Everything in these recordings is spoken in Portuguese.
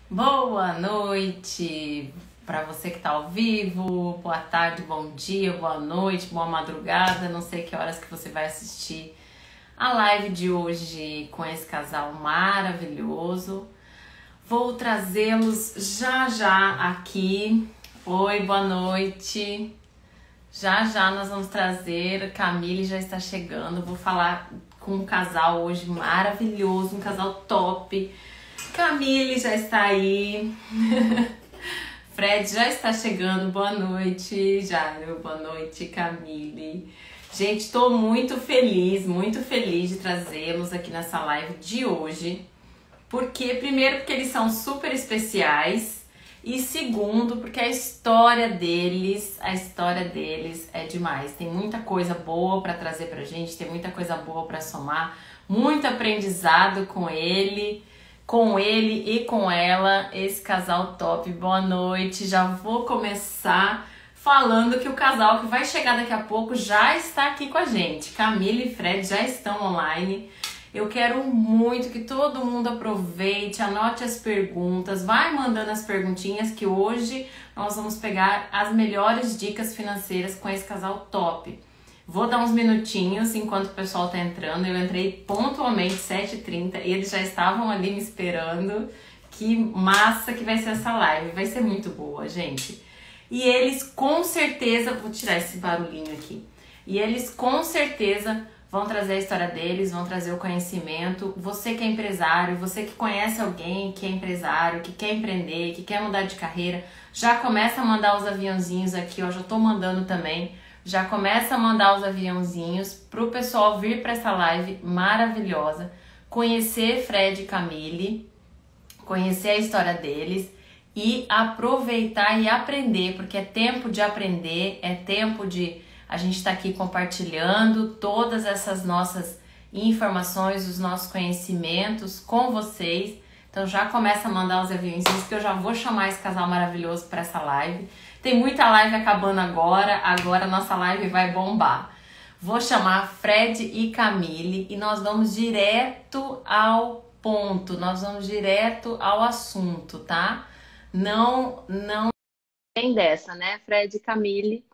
Boa noite para você que está ao vivo, boa tarde, bom dia, boa noite, boa madrugada, não sei que horas que você vai assistir a live de hoje com esse casal maravilhoso. Vou trazê-los já já aqui. Oi, boa noite. Já já nós vamos trazer, a Camille já está chegando, vou falar com um casal hoje maravilhoso, um casal top. Camille já está aí. Fred já está chegando. Boa noite, Jairo. Boa noite, Camille. Gente, estou muito feliz de trazê-los aqui nessa live de hoje. Primeiro, porque eles são super especiais. E segundo, porque a história deles é demais. Tem muita coisa boa para trazer pra gente, tem muita coisa boa para somar, muito aprendizado com ele e com ela, esse casal top. Boa noite, já vou começar falando que o casal que vai chegar daqui a pouco já está aqui com a gente. Camille e Fred já estão online. Eu quero muito que todo mundo aproveite, anote as perguntas, vai mandando as perguntinhas que hoje nós vamos pegar as melhores dicas financeiras com esse casal top. Vou dar uns minutinhos enquanto o pessoal tá entrando. Eu entrei pontualmente 7h30 e eles já estavam ali me esperando. Que massa que vai ser essa live. Vai ser muito boa, gente. E eles com certeza... Vou tirar esse barulhinho aqui. E eles com certeza vão trazer a história deles, vão trazer o conhecimento. Você que é empresário, você que conhece alguém que é empresário, que quer empreender, que quer mudar de carreira, já começa a mandar os aviãozinhos aqui, ó. Já tô mandando também. Já começa a mandar os aviãozinhos pro pessoal vir para essa live maravilhosa, conhecer Fred e Camille, conhecer a história deles e aproveitar e aprender, porque é tempo de aprender, é tempo de a gente estar aqui compartilhando todas essas nossas informações, os nossos conhecimentos com vocês. Então já começa a mandar os aviãozinhos que eu já vou chamar esse casal maravilhoso para essa live. Tem muita live acabando agora a nossa live vai bombar. Vou chamar Fred e Camille e nós vamos direto ao ponto, nós vamos direto ao assunto, tá? Não tem dessa, né? Fred e Camille,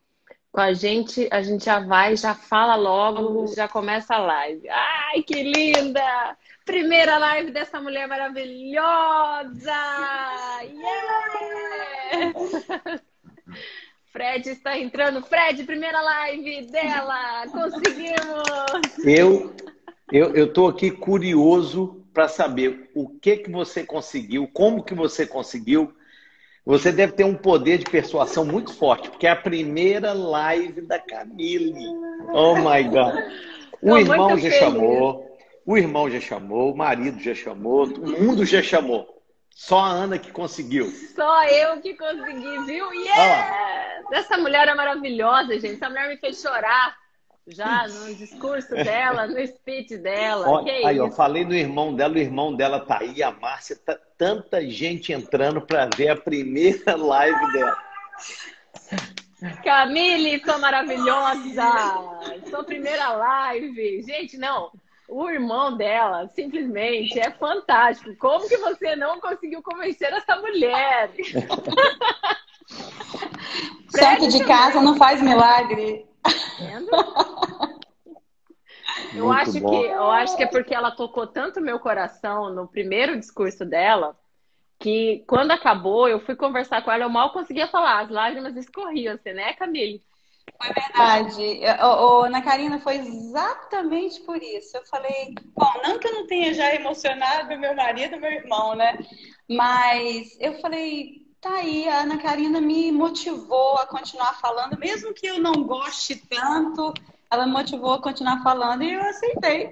com a gente já vai, já fala logo, já começa a live. Ai, que linda! Primeira live dessa mulher maravilhosa! Yeah! Fred está entrando. Fred, primeira live dela. Conseguimos! Eu tô aqui curioso para saber o que você conseguiu, como que você conseguiu. Você deve ter um poder de persuasão muito forte, porque é a primeira live da Camille. Oh my God! O Tô irmão muito já feliz. chamou, o marido já chamou, o mundo já chamou. Só a Ana que conseguiu. Só eu que consegui, viu? Yeah! Essa mulher é maravilhosa, gente. Essa mulher me fez chorar já no discurso dela, no speech dela. Olha, Que aí, ó, isso? falei no irmão dela, o irmão dela tá aí, a Márcia, tá tanta gente entrando para ver a primeira live dela. Camille, sou maravilhosa! Sua primeira live! Gente, não. O irmão dela simplesmente é fantástico. Como que você não conseguiu convencer essa mulher? Santo de casa não faz milagre. Vendo? Muito bom. Eu acho que é porque ela tocou tanto meu coração no primeiro discurso dela, que quando acabou, eu fui conversar com ela, eu mal conseguia falar, as lágrimas escorriam, assim, né, Camille? Foi verdade. Ana Karina, foi exatamente por isso. Eu falei, bom, não que eu não tenha já emocionado meu marido, meu irmão, né? Mas eu falei, tá aí, a Ana Karina me motivou a continuar falando, mesmo que eu não goste tanto, ela me motivou a continuar falando e eu aceitei.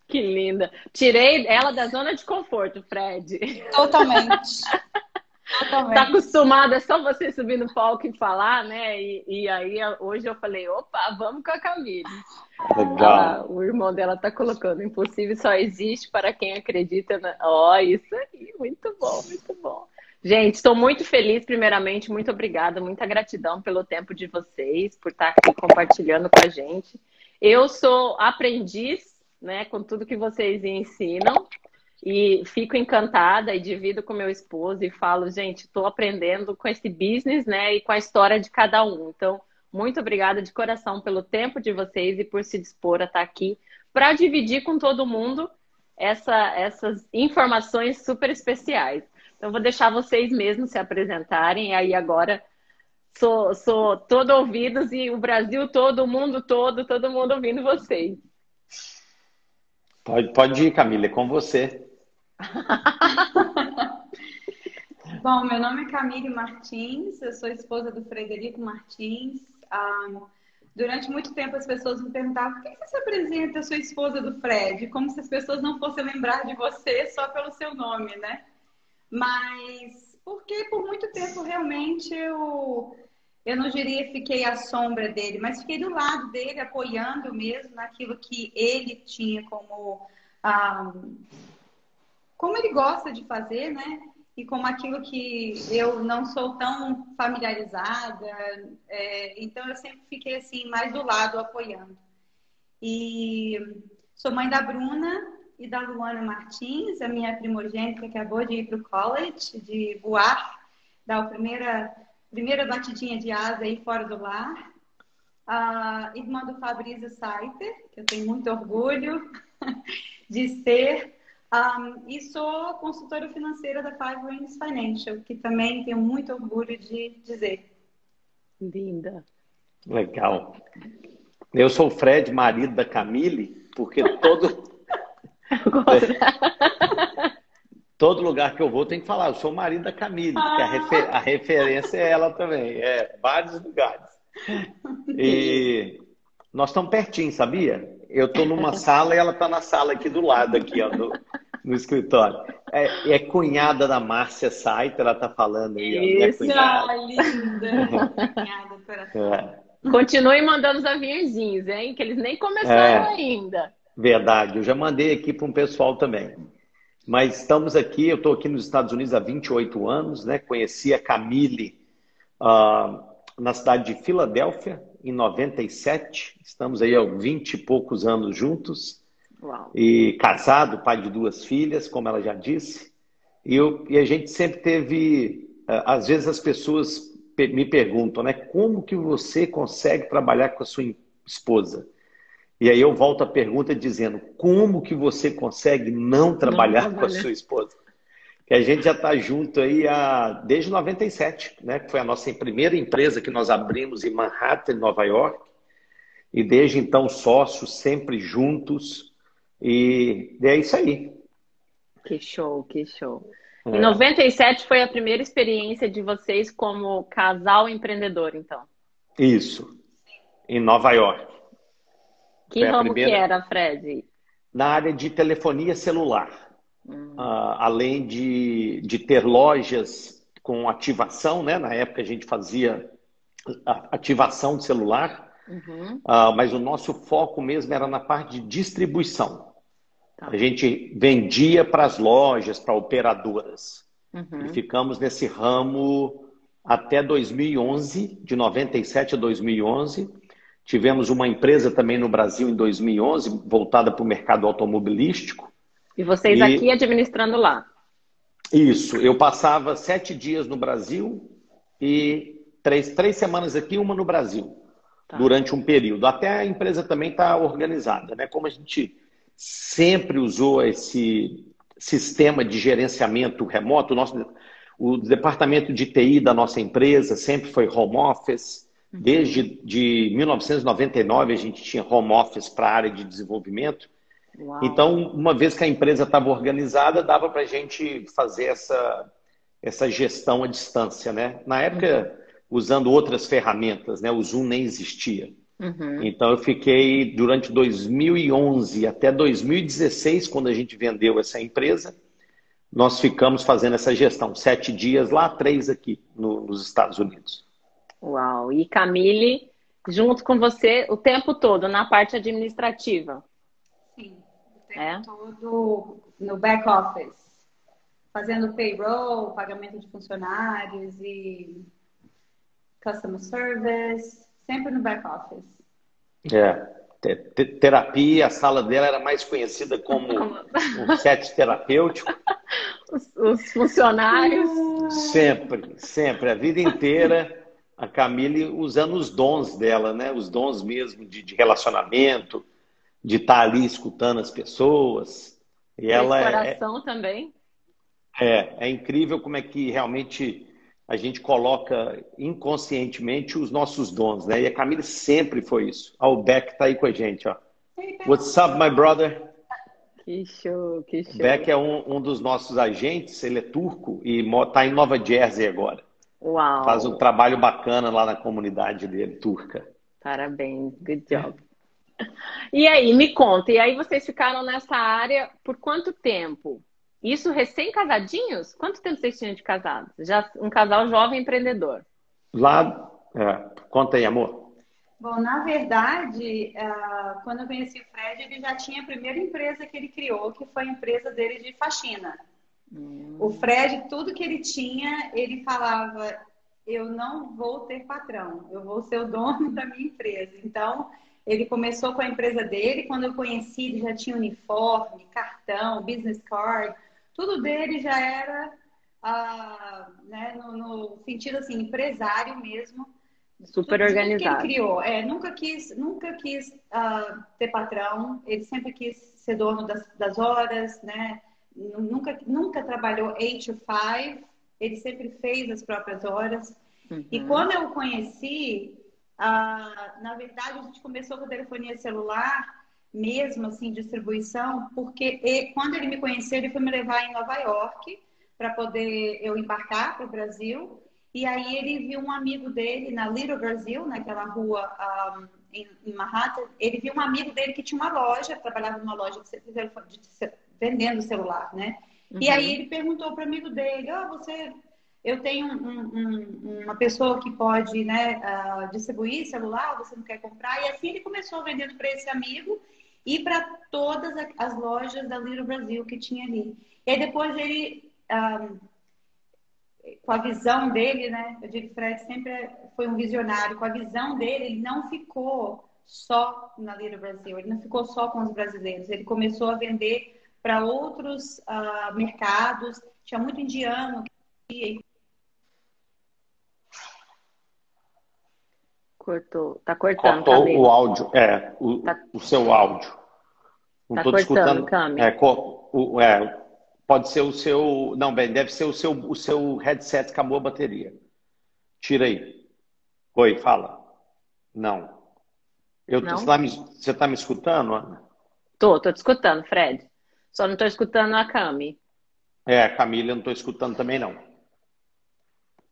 Que linda. Tirei ela da zona de conforto, Fred. Totalmente. Tá acostumada, é só você subir no palco e falar, né? E aí hoje eu falei, opa, vamos com a Camille. Legal. O irmão dela tá colocando, impossível só existe para quem acredita na... Ó, isso aí, muito bom, muito bom. Gente, estou muito feliz, primeiramente, muito obrigada, muita gratidão pelo tempo de vocês, por estar aqui compartilhando com a gente. Eu sou aprendiz, né, com tudo que vocês ensinam. E fico encantada e divido com meu esposo e falo, gente, estou aprendendo com esse business, né, e com a história de cada um. Então, muito obrigada de coração pelo tempo de vocês e por se dispor a estar aqui para dividir com todo mundo essas informações super especiais. Então, vou deixar vocês mesmos se apresentarem. E aí agora sou todo ouvidos e o Brasil todo, o mundo todo mundo ouvindo vocês. Pode ir, Camila, é com você. Bom, meu nome é Camille Martins, eu sou esposa do Frederico Martins. Durante muito tempo as pessoas me perguntavam por que você se apresenta a sua esposa do Fred? Como se as pessoas não fossem lembrar de você só pelo seu nome, né? Mas porque por muito tempo realmente eu não diria fiquei à sombra dele, mas fiquei do lado dele, apoiando mesmo naquilo que ele tinha como ele gosta de fazer, né? E como aquilo que eu não sou tão familiarizada. Então, eu sempre fiquei assim, mais do lado, apoiando. E sou mãe da Bruna e da Luana Martins, a minha primogênita que acabou de ir para o college, de voar, dar a primeira batidinha de asa aí fora do lar. A irmã do Fabrício Saiter, que eu tenho muito orgulho de ser. E sou consultora financeira da Five Rings Financial, que também tenho muito orgulho de dizer. Linda. Legal. Eu sou o Fred, marido da Camille, porque todo lugar que eu vou tem que falar, eu sou o marido da Camille, porque a referência é ela também, vários lugares. E nós estamos pertinho, sabia? Eu estou numa sala e ela está na sala aqui do lado, aqui, ó, no escritório. É cunhada da Márcia Saiter, ela está falando aí, ó. Isso, linda! Cunhada, coração. Continue mandando os aviãozinhos, hein? Que eles nem começaram ainda. Verdade, eu já mandei aqui para um pessoal também. Mas estamos aqui, eu estou aqui nos Estados Unidos há 28 anos, né? Conheci a Camille na cidade de Filadélfia, em 97. Estamos aí há 20 e poucos anos juntos. Uau. E casado, pai de 2 filhas, como ela já disse. E a gente sempre teve... Às vezes as pessoas me perguntam, né? Como que você consegue trabalhar com a sua esposa? E aí eu volto a pergunta dizendo, como que você consegue não trabalhar com a sua esposa? Que a gente já está junto aí desde 97, né? Que foi a nossa primeira empresa que nós abrimos em Manhattan, Nova York. E desde então sócios, sempre juntos. E é isso aí. Que show, que show. Em 97 foi a primeira experiência de vocês como casal empreendedor, então? Isso, em Nova York. Que ramo que era, Fred? Na área de telefonia celular. Além de ter lojas com ativação, né? Na época a gente fazia ativação de celular, mas o nosso foco mesmo era na parte de distribuição. A gente vendia para as lojas, para operadoras. E ficamos nesse ramo até 2011, de 97 a 2011. Tivemos uma empresa também no Brasil em 2011, voltada para o mercado automobilístico. E vocês aqui administrando lá? Isso. Eu passava 7 dias no Brasil e 3 semanas aqui, uma no Brasil, durante um período. Até a empresa também está organizada, né? Como a gente sempre usou esse sistema de gerenciamento remoto, o departamento de TI da nossa empresa sempre foi home office. Desde 1999 a gente tinha home office para a área de desenvolvimento. Uau. Então, uma vez que a empresa estava organizada, dava para a gente fazer essa gestão à distância, né? Na época, usando outras ferramentas, né? O Zoom nem existia. Então, eu fiquei durante 2011 até 2016, quando a gente vendeu essa empresa, nós ficamos fazendo essa gestão. 7 dias lá, 3 aqui nos Estados Unidos. Uau! E Camille, junto com você o tempo todo na parte administrativa? Sim, o tempo todo no back office. Fazendo payroll, pagamento de funcionários e customer service, sempre no back office. terapia, a sala dela era mais conhecida como um set terapêutico. Os funcionários. Sempre, sempre, a vida inteira, a Camille usando os dons dela, né? Os dons mesmo de relacionamento, de estar ali escutando as pessoas. E Fez ela coração também. é incrível como é que realmente a gente coloca inconscientemente os nossos dons, né? E a Camille sempre foi isso. Ó, o Beck tá aí com a gente, ó. What's up, my brother? Que show, que show. Beck é um dos nossos agentes, ele é turco e está em Nova Jersey agora. Uau. Faz um trabalho bacana lá na comunidade dele, turca. Parabéns, good job. E aí, me conta, e aí vocês ficaram nessa área por quanto tempo? Isso recém-casadinhos? Quanto tempo vocês tinham de casados? Já um casal jovem empreendedor. Lá, conta aí, amor. Bom, na verdade, quando eu conheci o Fred, ele já tinha a primeira empresa que ele criou, que foi a empresa dele de faxina. O Fred, tudo que ele tinha, ele falava, eu não vou ter patrão, eu vou ser o dono da minha empresa. Então, ele começou com a empresa dele, quando eu conheci, ele já tinha uniforme, cartão, business card, tudo dele já era, né, no sentido assim, empresário mesmo. Super organizado. Tudo que ele criou. Nunca quis ter patrão, ele sempre quis ser dono das horas, né? Nunca trabalhou 8 to 5, ele sempre fez as próprias horas. E quando eu o conheci, na verdade, a gente começou com telefonia celular, mesmo assim, distribuição, porque quando ele me conheceu, ele foi me levar em Nova York para poder eu embarcar para o Brasil. E aí ele viu um amigo dele na Little Brazil, naquela rua em Manhattan. Ele viu um amigo dele que tinha uma loja, trabalhava numa loja vendendo celular, né? E aí ele perguntou para o amigo dele, eu tenho uma pessoa que pode, né, distribuir celular, você não quer comprar? E assim ele começou vendendo para esse amigo e para todas as lojas da Little Brazil que tinha ali. E aí depois ele... com a visão dele, né? Eu digo que o Fred sempre foi um visionário. Com a visão dele, ele não ficou só na Little Brasil, ele não ficou só com os brasileiros. Ele começou a vender para outros mercados. Tinha muito indiano que ia. Cortou. Tá cortando, Cortou Camille. o áudio, o seu áudio. Não Tá estou cortando, escutando. Camille. Pode ser o seu. Não, bem, deve ser o seu headset, acabou a bateria. Tira aí. Oi, fala. Não. Não? Você está me escutando, Ana? Tô te escutando, Fred. Só não tô escutando a Cami. A Camila, eu não estou escutando também, não.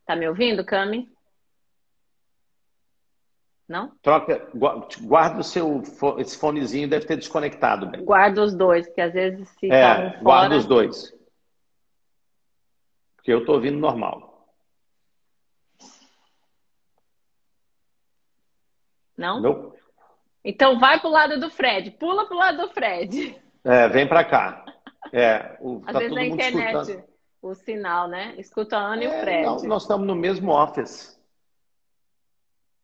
Tá me ouvindo, Cami? Não? Guarda esse fonezinho, deve ter desconectado, bem. Guarda os dois, que às vezes se estavam fora... Guarda os dois. Porque eu estou ouvindo normal. Não? Não. Então vai pro lado do Fred. Pula pro lado do Fred. Vem para cá. Às Tá vezes todo a mundo internet, escutando. o sinal, né? Escuta a Ana e o Fred. Não, nós estamos no mesmo office.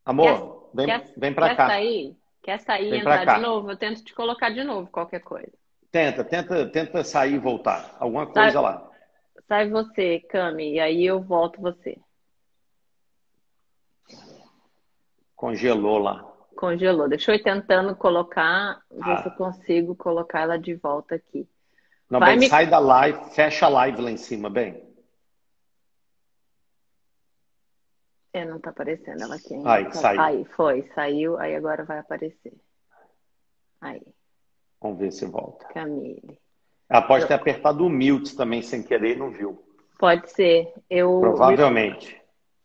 Amor, vem para cá. Quer sair e Vem pra entrar cá. de novo? Eu tento te colocar de novo, qualquer coisa. Tenta sair e voltar. Alguma coisa lá. Sai você, Cami, e aí eu volto você. Congelou lá. Congelou. Deixa eu ir tentando colocar, ver se eu consigo colocar ela de volta aqui. Não, bem, sai da live, fecha a live lá em cima, bem. Não tá aparecendo ela aqui ainda. Aí, saiu. Aí, saiu, aí agora vai aparecer. Aí. Vamos ver se volta. Camille. Ela pode ter apertado o mute também sem querer e não viu. Pode ser. Provavelmente.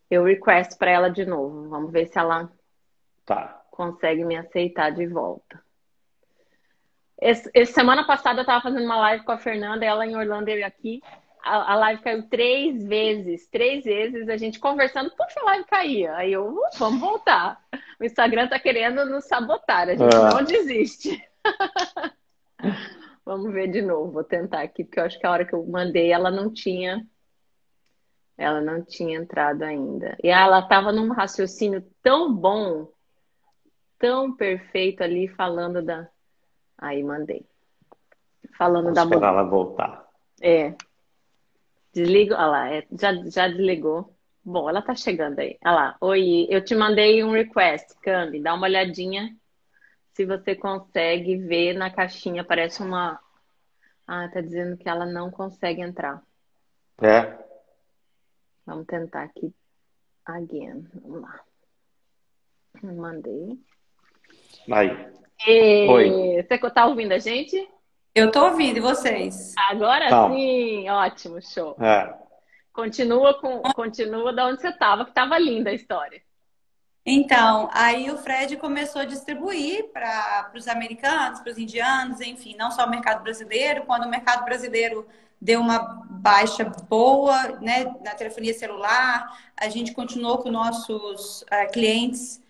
Eu request para ela de novo. Vamos ver se ela consegue me aceitar de volta. Semana passada eu estava fazendo uma live com a Fernanda, ela em Orlando e eu aqui. A live caiu 3 vezes. 3 vezes a gente conversando, puxa, a live caía. Aí vamos voltar. O Instagram tá querendo nos sabotar, a gente não desiste. Vamos ver de novo, vou tentar aqui, porque eu acho que a hora que eu mandei ela não tinha entrado ainda. E ela tava num raciocínio tão bom tão perfeito ali falando da... Aí, mandei. Falando Vamos da esperar mudança. ela voltar. É, desligo, olha lá, já desligou. Bom, ela tá chegando aí. Olha lá, oi, eu te mandei um request, Cami, dá uma olhadinha se você consegue ver na caixinha, parece uma... Ah, tá dizendo que ela não consegue entrar. É? Vamos tentar aqui again. Vamos lá. Mandei. Aí. Oi. E... Você tá ouvindo a gente? Eu tô ouvindo, e vocês? Agora Então, sim, ótimo, show. é. Continua da onde você estava, que estava linda a história. Então, aí o Fred começou a distribuir para os americanos, para os indianos, enfim, não só o mercado brasileiro. Quando o mercado brasileiro deu uma baixa boa, né, na telefonia celular, a gente continuou com nossos clientes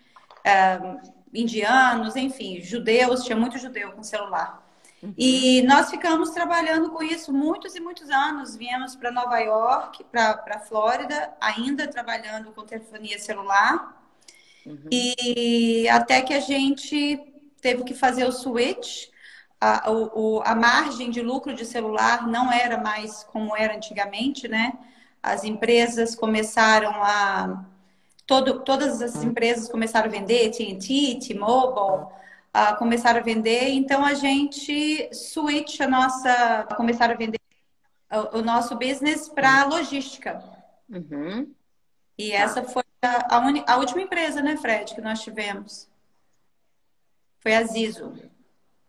indianos, enfim, judeus, tinha muito judeu com celular. E nós ficamos trabalhando com isso muitos e muitos anos. Viemos para Nova York, para Flórida, ainda trabalhando com telefonia celular. E até que a gente teve que fazer o switch. A margem de lucro de celular não era mais como era antigamente, né? As empresas começaram a... todas as empresas começaram a vender, AT&T, T-Mobile, começaram a vender. Então, a gente começaram a vender o nosso business para logística. Uhum. E essa foi a última empresa, né, Fred, que nós tivemos. Foi a Zizo.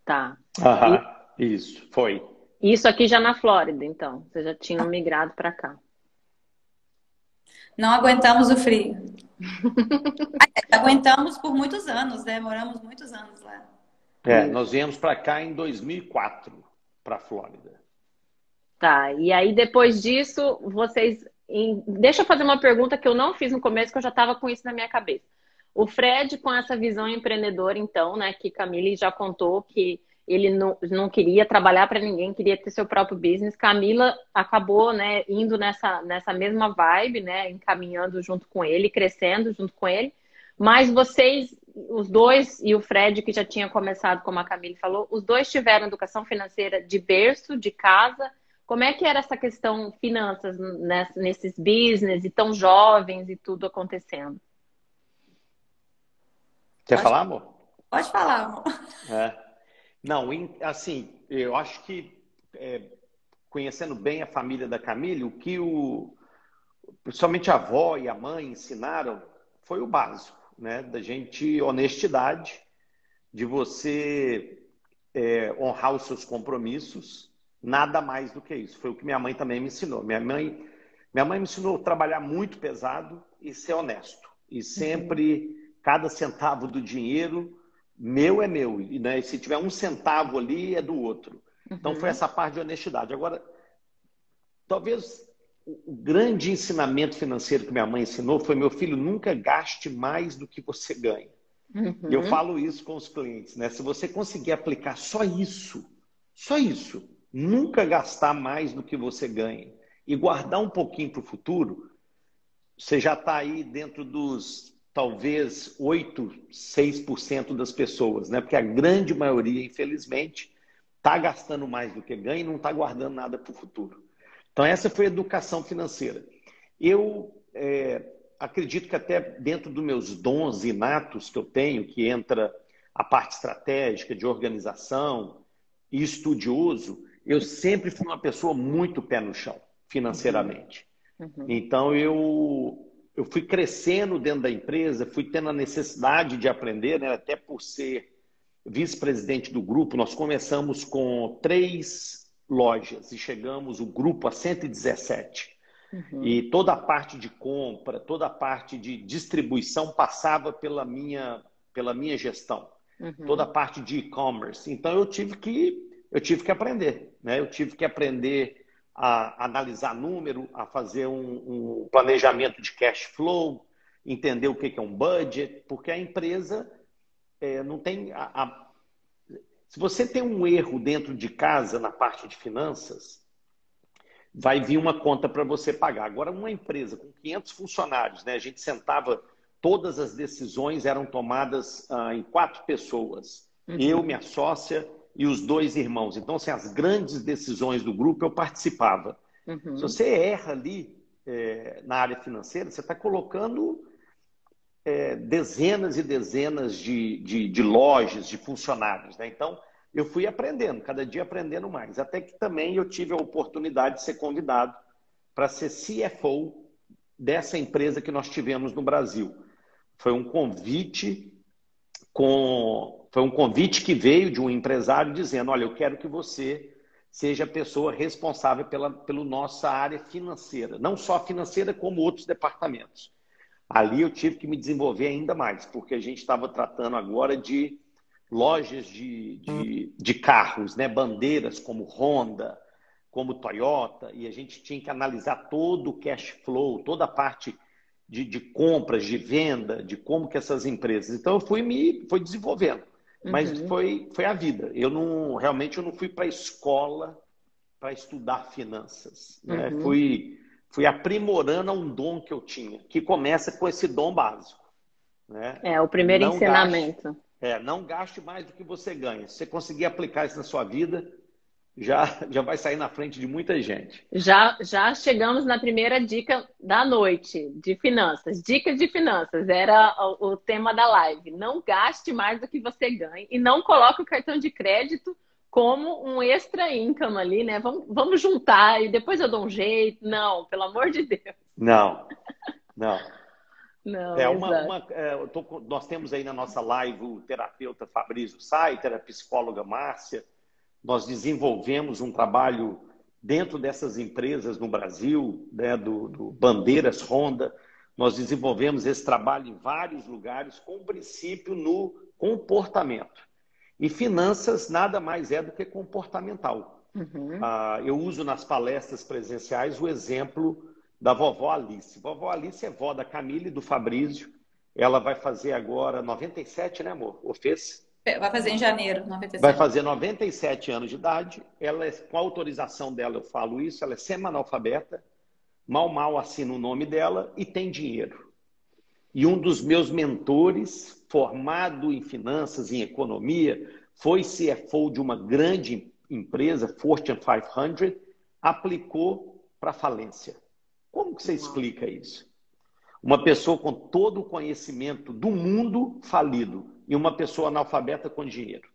Tá. Aham, isso, foi. Isso aqui já na Flórida, então. Vocês já tinham migrado para cá. Não aguentamos o frio. Aguentamos por muitos anos, né? Moramos muitos anos lá. Nós viemos para cá em 2004, para a Flórida. Tá, e aí depois disso, vocês... Deixa eu fazer uma pergunta que eu não fiz no começo, que eu já estava com isso na minha cabeça. O Fred, com essa visão empreendedora, então, né, que Camille já contou que ele não queria trabalhar para ninguém, queria ter seu próprio business. Camila acabou, né, indo nessa mesma vibe, né, encaminhando junto com ele, crescendo junto com ele. Mas vocês, os dois, e o Fred, que já tinha começado, como a Camille falou, os dois tiveram educação financeira de berço, de casa. Como é que era essa questão finanças nesses business e tão jovens e tudo acontecendo? Quer falar, amor? Pode falar, amor. Não, assim, eu acho que conhecendo bem a família da Camille, o que principalmente a avó e a mãe ensinaram foi o básico, né? Da gente, honestidade, de você honrar os seus compromissos, nada mais do que isso. Foi o que minha mãe também me ensinou. Minha mãe me ensinou a trabalhar muito pesado e ser honesto. E sempre, cada centavo do dinheiro, meu é meu. E, né, se tiver um centavo ali, é do outro. Então, foi essa parte de honestidade. Agora, talvez o grande ensinamento financeiro que minha mãe ensinou foi: meu filho, nunca gaste mais do que você ganha. E eu falo isso com os clientes, né? Se você conseguir aplicar só isso, nunca gastar mais do que você ganha e guardar um pouquinho para o futuro, você já está aí dentro dos, talvez, 6% das pessoas, né? Porque a grande maioria, infelizmente, está gastando mais do que ganha e não está guardando nada para o futuro. Então, essa foi a educação financeira. Eu acredito que até dentro dos meus dons inatos que eu tenho, que entra a parte estratégica, de organização e estudioso, eu sempre fui uma pessoa muito pé no chão, financeiramente. Então, eu fui crescendo dentro da empresa, fui tendo a necessidade de aprender, né? Até por ser vice-presidente do grupo, nós começamos com 3 lojas e chegamos o grupo a 117. E toda a parte de compra, toda a parte de distribuição passava pela minha gestão. Toda a parte de e-commerce. Então, eu tive que aprender, né? Eu tive que aprender a analisar número, a fazer um planejamento de cash flow, entender o que é um budget, porque a empresa não tem... Se você tem um erro dentro de casa na parte de finanças, vai vir uma conta para você pagar. Agora, uma empresa com 500 funcionários, né? A gente sentava todas as decisões eram tomadas em 4 pessoas. Eu, minha sócia e os 2 irmãos. Então, assim, as grandes decisões do grupo eu participava. Se você erra ali na área financeira, você está colocando dezenas e dezenas de lojas, de funcionários, né? Então, eu fui aprendendo, cada dia aprendendo mais. Até que também eu tive a oportunidade de ser convidado para ser CFO dessa empresa que nós tivemos no Brasil. Foi um convite que veio de um empresário dizendo, olha, eu quero que você seja a pessoa responsável pela nossa área financeira. Não só financeira, como outros departamentos. Ali eu tive que me desenvolver ainda mais, porque a gente estava tratando agora de lojas de carros, né? Bandeiras como Honda, como Toyota, e a gente tinha que analisar todo o cash flow, toda a parte de compras, de venda, de como que essas empresas... Então, eu fui desenvolvendo, mas foi a vida. Realmente eu não fui para a escola para estudar finanças, né? Fui aprimorando um dom que eu tinha, que começa com esse dom básico, né? O primeiro ensinamento. Não gaste mais do que você ganha. Se você conseguir aplicar isso na sua vida, já vai sair na frente de muita gente. Já chegamos na primeira dica da noite de finanças. Dicas de finanças era o tema da live. Não gaste mais do que você ganha e não coloque o cartão de crédito como um extra income ali, né? Vamos juntar e depois eu dou um jeito. Não, pelo amor de Deus. Não. Não, nós temos aí na nossa live o terapeuta Fabrício Saiter, a psicóloga Márcia. Nós desenvolvemos um trabalho dentro dessas empresas no Brasil, né, do Bandeiras Honda. Nós desenvolvemos esse trabalho em vários lugares com o princípio no comportamento. E finanças nada mais é do que comportamental. Eu uso nas palestras presenciais o exemplo da vovó Alice. Vovó Alice é vó da Camila e do Fabrício. Ela vai fazer agora 97, né, amor? Ou fez? Vai fazer em janeiro, 97. Vai fazer 97 anos de idade. Ela, com a autorização dela, eu falo isso, ela é semi-analfabeta, mal assina o nome dela e tem dinheiro. E um dos meus mentores, formado em finanças, em economia, foi CFO de uma grande empresa, Fortune 500, aplicou para falência. Como que você explica isso? Uma pessoa com todo o conhecimento do mundo falido e uma pessoa analfabeta com dinheiro.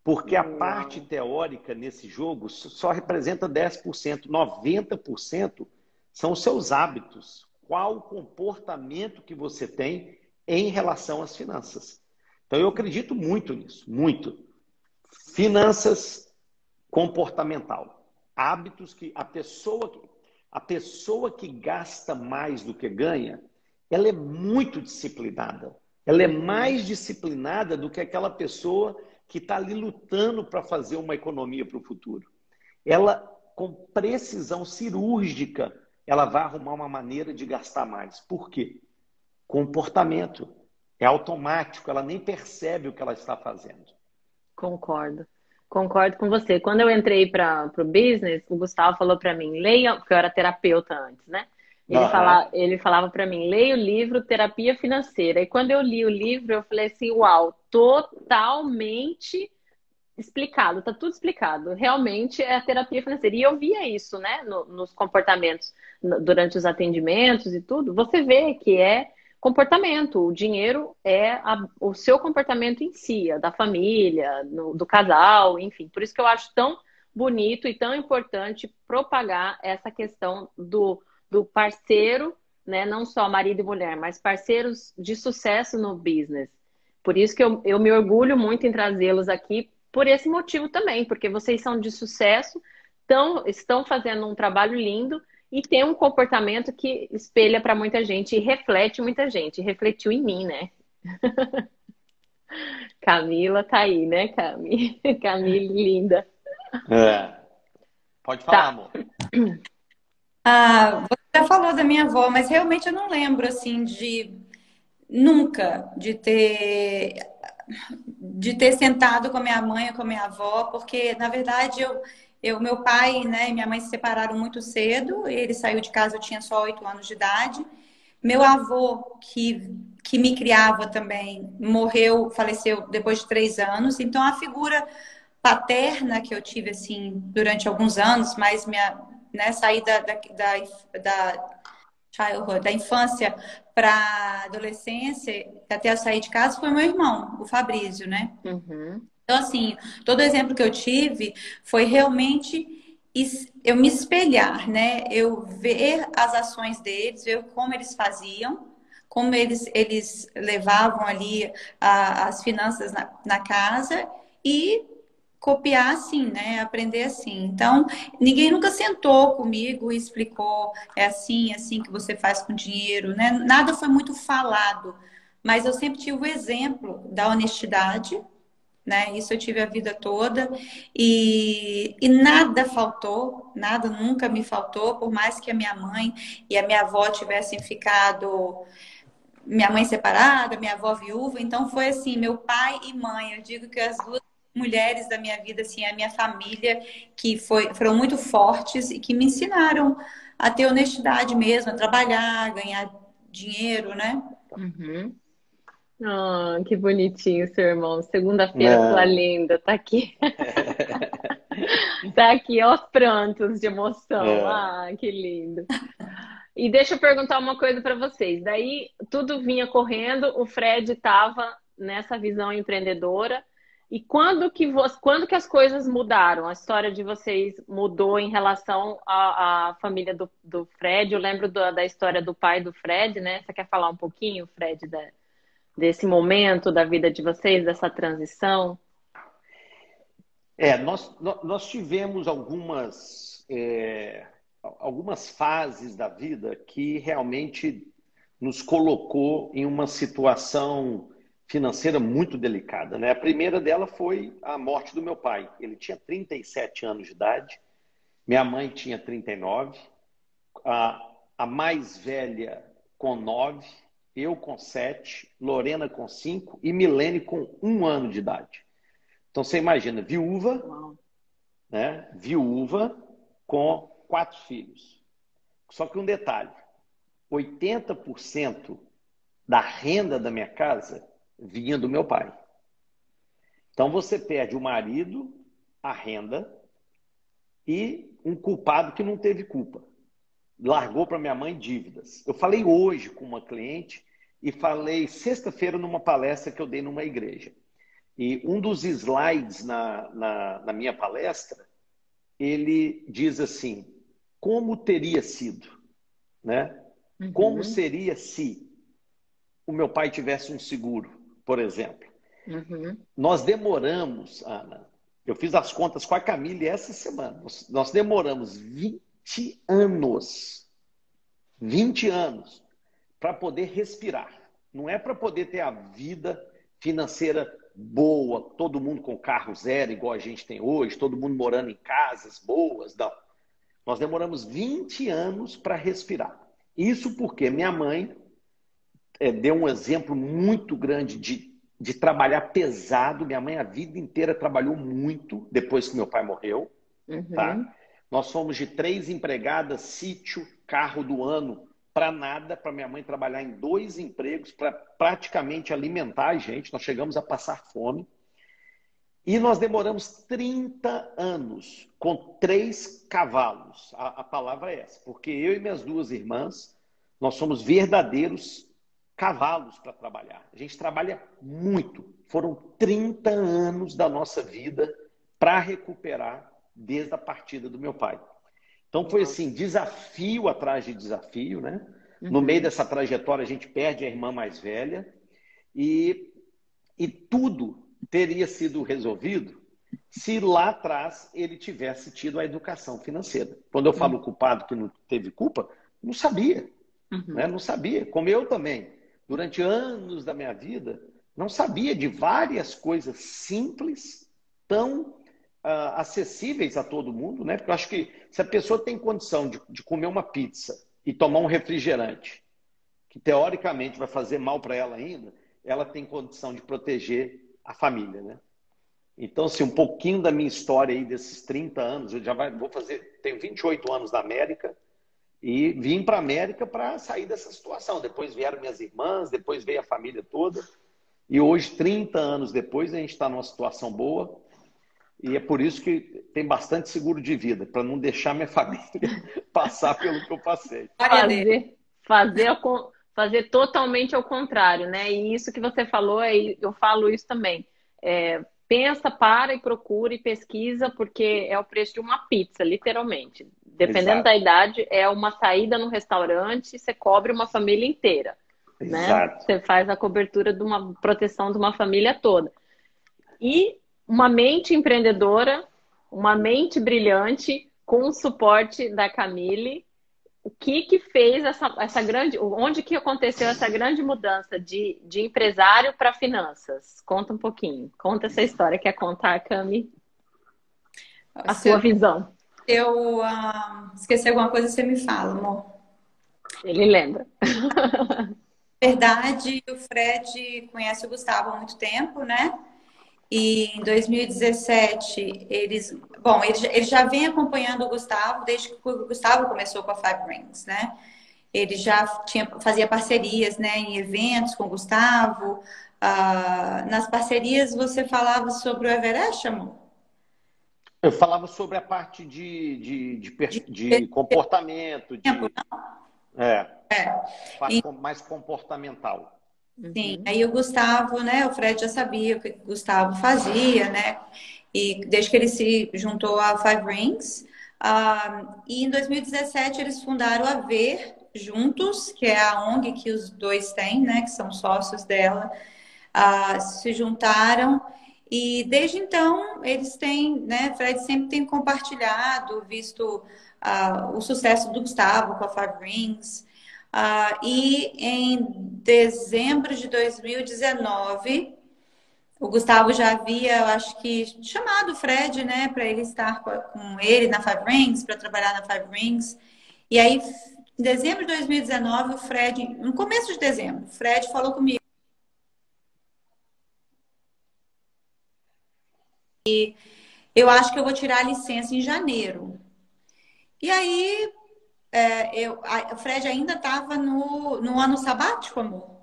Porque a parte teórica nesse jogo só representa 10%. 90% são os seus hábitos. Qual o comportamento que você tem em relação às finanças. Então, eu acredito muito nisso, muito. Finanças comportamental. Hábitos que a pessoa que gasta mais do que ganha, ela é muito disciplinada. Ela é mais disciplinada do que aquela pessoa que está ali lutando para fazer uma economia para o futuro. Ela, com precisão cirúrgica, ela vai arrumar uma maneira de gastar mais. Por quê? Comportamento. É automático, ela nem percebe o que ela está fazendo. Concordo com você. Quando eu entrei para o business, o Gustavo falou para mim, leia, porque eu era terapeuta antes, né? Ele falava para mim, leia o livro Terapia Financeira. E quando eu li o livro, eu falei assim, uau, totalmente explicado, tá tudo explicado. Realmente é a terapia financeira. E eu via isso, né, nos comportamentos, durante os atendimentos e tudo. Você vê que é comportamento. O dinheiro é o seu comportamento em si, da família, do casal, enfim. Por isso que eu acho tão bonito e tão importante propagar essa questão do parceiro, né? Não só marido e mulher, mas parceiros de sucesso no business. Por isso que eu me orgulho muito em trazê-los aqui, por esse motivo também, porque vocês são de sucesso, estão fazendo um trabalho lindo e tem um comportamento que espelha para muita gente e reflete muita gente. Refletiu em mim, né? Camila tá aí, né, Cami? Camila, linda. Pode falar, amor. Você já falou da minha avó, mas realmente eu não lembro, assim, nunca de ter sentado com a minha mãe ou com a minha avó, porque, na verdade, meu pai, né, e minha mãe se separaram muito cedo. Ele saiu de casa, eu tinha só 8 anos de idade. Meu avô, que me criava também, morreu, faleceu depois de 3 anos. Então, a figura paterna que eu tive, assim, durante alguns anos, mas né, saí da childhood, da infância para adolescência, até eu sair de casa, foi meu irmão, o Fabrício, né? Uhum. Então, assim, todo exemplo que eu tive foi realmente eu me espelhar, né? Eu ver as ações deles, ver como eles faziam, como eles levavam ali as finanças na casa e copiar assim, né? Aprender assim. Então, ninguém nunca sentou comigo e explicou, é assim que você faz com dinheiro, né? Nada foi muito falado, mas eu sempre tive o exemplo da honestidade, né? Isso eu tive a vida toda e nada faltou, nada nunca me faltou, por mais que a minha mãe e a minha avó tivessem ficado, minha mãe separada, minha avó viúva, então foi assim, meu pai e mãe, eu digo que as duas mulheres da minha vida, assim, a minha família, que foram muito fortes e que me ensinaram a ter honestidade mesmo, a trabalhar, a ganhar dinheiro, né? Uhum. Ah, que bonitinho, seu irmão. Segunda-feira, sua Não. linda, tá aqui. Tá aqui aos prantos de emoção. É. Ah, que lindo. E deixa eu perguntar uma coisa para vocês. Daí tudo vinha correndo, o Fred estava nessa visão empreendedora. E quando que as coisas mudaram? A história de vocês mudou em relação à família do Fred? Eu lembro da história do pai do Fred, né? Você quer falar um pouquinho, Fred, desse momento da vida de vocês, dessa transição? Nós tivemos algumas fases da vida que realmente nos colocou em uma situação financeira muito delicada, né? A primeira dela foi a morte do meu pai. Ele tinha 37 anos de idade, minha mãe tinha 39, a mais velha com 9, eu com 7, Lorena com 5 e Milene com 1 ano de idade. Então você imagina, viúva, Uau. né? Viúva com 4 filhos. Só que um detalhe, 80% da renda da minha casa vinha do meu pai. Então você perde o marido, a renda e um culpado que não teve culpa. Largou para minha mãe dívidas. Eu falei hoje com uma cliente e falei sexta-feira numa palestra que eu dei numa igreja. E um dos slides na minha palestra, ele diz assim, como teria sido, né? Como Uhum, seria se o meu pai tivesse um seguro, por exemplo? uhum. Nós demoramos, Ana, eu fiz as contas com a Camille essa semana, nós demoramos 20 anos para poder respirar. Não é para poder ter a vida financeira boa, todo mundo com carro zero, igual a gente tem hoje, todo mundo morando em casas boas, não. Nós demoramos 20 anos para respirar. Isso porque minha mãe deu um exemplo muito grande de trabalhar pesado. Minha mãe a vida inteira trabalhou muito depois que meu pai morreu. Uhum. Tá? Nós fomos de 3 empregadas, sítio, carro do ano, para nada, para minha mãe trabalhar em 2 empregos, para praticamente alimentar a gente. Nós chegamos a passar fome. E nós demoramos 30 anos com 3 cavalos. A palavra é essa, porque eu e minhas 2 irmãs, nós somos verdadeiros cavalos para trabalhar. A gente trabalha muito. Foram 30 anos da nossa vida para recuperar desde a partida do meu pai. Então foi assim, desafio atrás de desafio, né? No meio Uhum. dessa trajetória a gente perde a irmã mais velha e tudo teria sido resolvido se lá atrás ele tivesse tido a educação financeira. Quando eu falo culpado que não teve culpa, não sabia, né? Uhum. Não sabia, como eu também. Durante anos da minha vida, não sabia de várias coisas simples, tão acessíveis a todo mundo, né? Porque eu acho que se a pessoa tem condição de comer uma pizza e tomar um refrigerante, que teoricamente vai fazer mal para ela ainda, ela tem condição de proteger a família, né? Então, assim, um pouquinho da minha história aí desses 30 anos, eu já vou fazer, tenho 28 anos na América, E vim para a América para sair dessa situação. Depois vieram minhas irmãs, depois veio a família toda. E hoje, 30 anos depois, a gente está numa situação boa. E é por isso que tem bastante seguro de vida, para não deixar minha família passar pelo que eu passei. Fazer totalmente ao contrário, né? E isso que você falou, eu falo isso também. Pensa, para e procura e pesquisa, porque é o preço de uma pizza, literalmente. Dependendo Exato. da idade, é uma saída no restaurante, você cobre uma família inteira. Né? Exato. Você faz a cobertura de uma proteção de uma família toda. E uma mente empreendedora, uma mente brilhante, com o suporte da Camille. O que fez essa grande... Onde que aconteceu essa grande mudança de empresário para finanças? Conta um pouquinho. Conta essa história. Quer contar, Cami? A sua visão. Se eu esquecer alguma coisa, você me fala, amor. Ele lembra. Na verdade, o Fred conhece o Gustavo há muito tempo, né? E em 2017, ele já vem acompanhando o Gustavo desde que o Gustavo começou com a Five Rings, né? Ele já fazia parcerias, né, em eventos com o Gustavo. Nas parcerias, você falava sobre o Everest, amor? Eu falava sobre a parte de comportamento, parte mais comportamental. Sim, aí o Gustavo, né? O Fred já sabia o que o Gustavo fazia, né? E desde que ele se juntou a Five Rings. E em 2017 eles fundaram a Ver juntos, que é a ONG que os dois têm, né? Que são sócios dela. Se juntaram. E desde então, eles têm, né? Fred sempre tem compartilhado, visto o sucesso do Gustavo com a Five Rings. E em dezembro de 2019, o Gustavo já havia, eu acho que, chamado o Fred, né? Para ele estar com ele na Five Rings, para trabalhar na Five Rings. E aí, em dezembro de 2019, o Fred, no começo de dezembro, o Fred falou comigo. Eu acho que eu vou tirar a licença em janeiro. E aí, o Fred ainda estava no ano sabático, amor?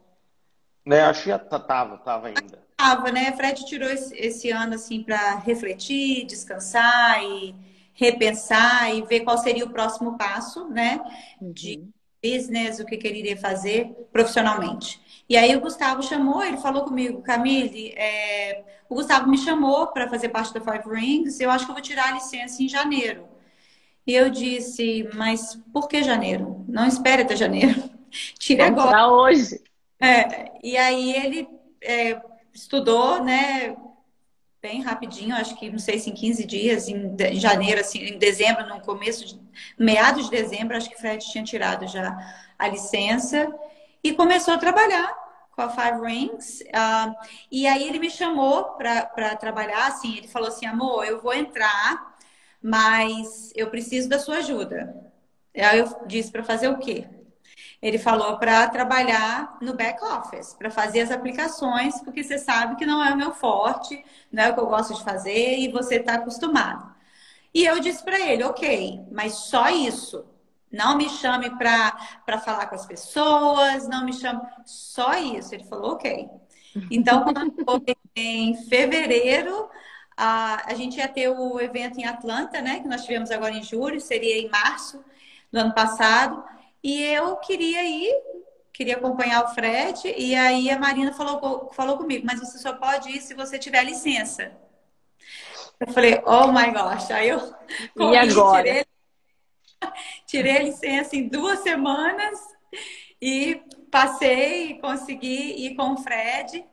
Acho que já estava ainda. Estava, né? O Fred tirou esse ano assim para refletir, descansar e repensar e ver qual seria o próximo passo, né? De business, o que ele iria fazer profissionalmente. E aí o Gustavo chamou, ele falou comigo, Camille, o Gustavo me chamou para fazer parte da Five Rings, eu acho que eu vou tirar a licença em janeiro. E eu disse, mas por que janeiro? Não espere até janeiro. Tire Vamos agora. tirar hoje. E aí ele estudou, né? Bem rapidinho, acho que não sei se em 15 dias, em janeiro, assim, em dezembro, no meados de dezembro, acho que o Fred tinha tirado já a licença e começou a trabalhar com a Five Rings. E aí ele me chamou para trabalhar, assim, ele falou assim, amor, eu vou entrar, mas eu preciso da sua ajuda. Aí eu disse para fazer o quê? Ele falou para trabalhar no back office, para fazer as aplicações, porque você sabe que não é o meu forte, não é o que eu gosto de fazer e você está acostumado. E eu disse para ele, ok, mas só isso. Não me chame para falar com as pessoas, não me chame, só isso. Ele falou, ok. Então, quando foi em fevereiro, a gente ia ter o evento em Atlanta, né? Que nós tivemos agora em julho, seria em março do ano passado. E eu queria ir, queria acompanhar o Fred. E aí a Marina falou comigo, mas você só pode ir se você tiver licença. Eu falei, oh my gosh. Aí eu corri, e agora? Tirei a licença em 2 semanas e passei e consegui ir com o Fred.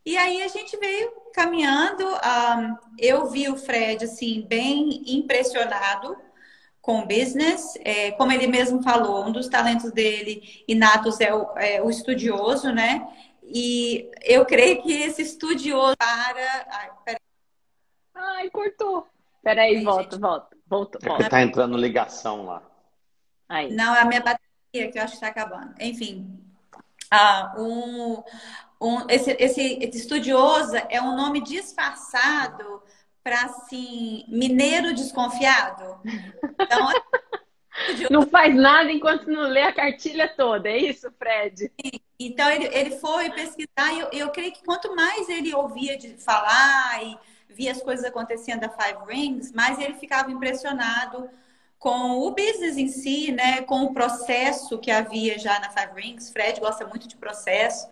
E aí a gente veio caminhando. Eu vi o Fred assim bem impressionado com o business. Como ele mesmo falou, um dos talentos dele inatos é o estudioso, né? E eu creio que esse estudioso Ai, cortou. Peraí, volta. Porque tá entrando ligação lá. Aí. Não, é a minha bateria que eu acho que tá acabando. Enfim, esse estudioso é um nome disfarçado para, assim, mineiro desconfiado. Então, Não faz nada enquanto não lê a cartilha toda, é isso, Fred? Então, ele foi pesquisar e eu creio que quanto mais ele ouvia de falar e via as coisas acontecendo da Five Rings, mais ele ficava impressionado com o business em si, né? Com o processo que havia já na Five Rings. Fred gosta muito de processo.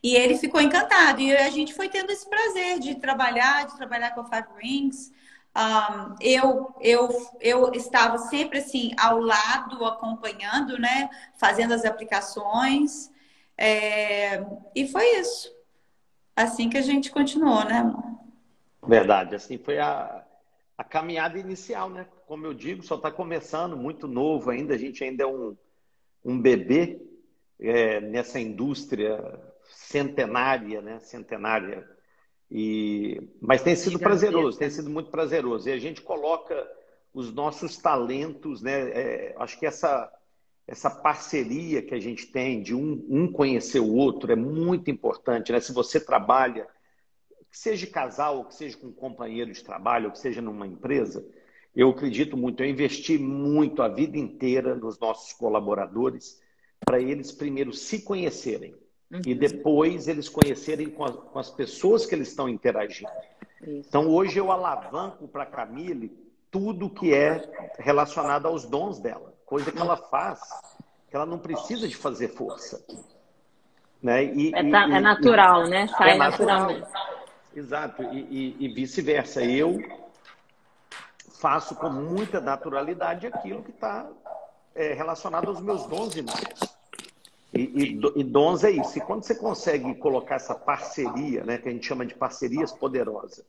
E ele ficou encantado. E a gente foi tendo esse prazer de trabalhar com a Five Rings. Eu estava sempre assim ao lado, acompanhando, né? Fazendo as aplicações. E foi isso. Assim que a gente continuou, né, amor? Verdade, assim foi a caminhada inicial, né? Como eu digo, só está começando, muito novo ainda, a gente ainda é um bebê nessa indústria centenária, né? Centenária. Mas tem sido prazeroso, tem sido muito prazeroso. E a gente coloca os nossos talentos, né? Acho que essa parceria que a gente tem de um conhecer o outro é muito importante, né? Se você trabalha, que seja casal, ou que seja com um companheiro de trabalho, ou que seja numa empresa, eu acredito muito, eu investi muito a vida inteira nos nossos colaboradores para eles primeiro se conhecerem e depois eles conhecerem com as pessoas que eles estão interagindo. Isso. Então, hoje eu alavanco para a Camille tudo que é relacionado aos dons dela, coisa que ela faz, que ela não precisa de fazer força. Né? É natural, né? Sai naturalmente. Exato, e vice-versa. Eu faço com muita naturalidade aquilo que está relacionado aos meus dons inatos. E dons é isso. E quando você consegue colocar essa parceria, né, que a gente chama de parcerias poderosas,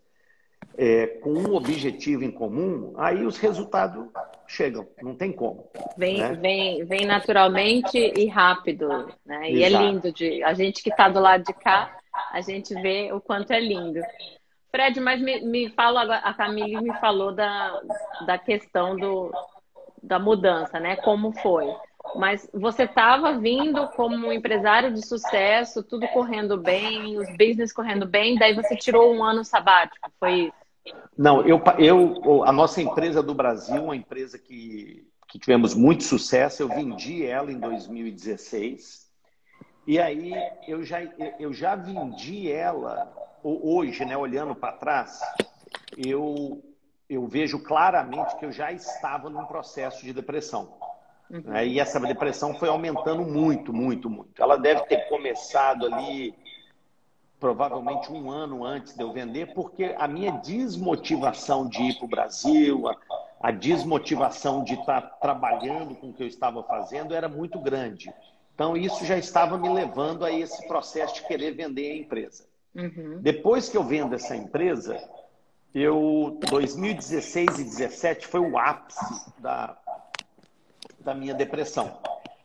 com um objetivo em comum, aí os resultados chegam, não tem como. Vem naturalmente e rápido, né? E Exato. é lindo a gente que está do lado de cá, a gente vê o quanto é lindo. Fred, mas me fala agora, a Camille me falou da questão da mudança, né? Como foi? Mas você estava vindo como um empresário de sucesso, tudo correndo bem, os business correndo bem, daí você tirou um ano sabático, foi isso? Não, a nossa empresa do Brasil, uma empresa que tivemos muito sucesso, eu vendi ela em 2016. E aí eu já vendi ela, hoje, né, olhando para trás, eu vejo claramente que eu já estava num processo de depressão. Né? E essa depressão foi aumentando muito, muito, muito. Ela deve ter começado ali provavelmente um ano antes de eu vender, porque a minha desmotivação de ir para o Brasil, a desmotivação de estar trabalhando com o que eu estava fazendo era muito grande. Então, isso já estava me levando a esse processo de querer vender a empresa. Depois que eu vendo essa empresa, 2016 e 2017 foi o ápice da minha depressão.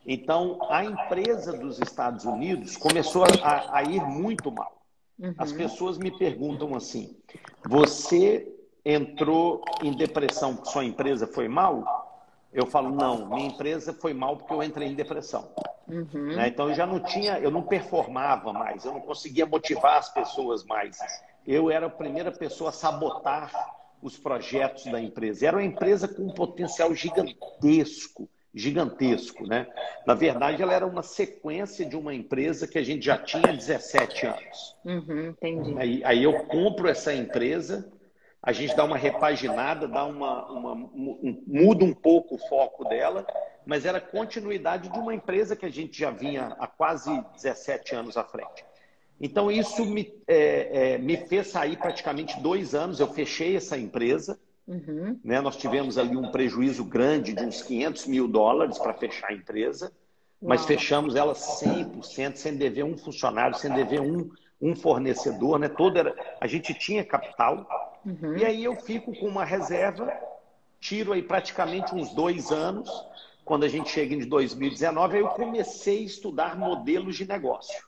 Então, a empresa dos Estados Unidos começou a ir muito mal. As pessoas me perguntam assim, você entrou em depressão porque sua empresa foi mal? Eu falo, não, minha empresa foi mal porque eu entrei em depressão. Né? Então, eu não performava mais, eu não conseguia motivar as pessoas mais. Eu era a primeira pessoa a sabotar os projetos da empresa. Era uma empresa com um potencial gigantesco, né? Na verdade, ela era uma sequência de uma empresa que a gente já tinha 17 anos. Entendi. Aí eu compro essa empresa, a gente dá uma repaginada, muda um pouco o foco dela, mas era continuidade de uma empresa que a gente já vinha há quase 17 anos à frente. Então, isso me fez sair praticamente 2 anos, eu fechei essa empresa. Né? Nós tivemos ali um prejuízo grande de uns $500 mil para fechar a empresa, mas fechamos ela 100%, sem dever um funcionário, sem dever um fornecedor, né? A gente tinha capital, e aí eu fico com uma reserva, tiro aí praticamente uns 2 anos, quando a gente chega em 2019, aí eu comecei a estudar modelos de negócio.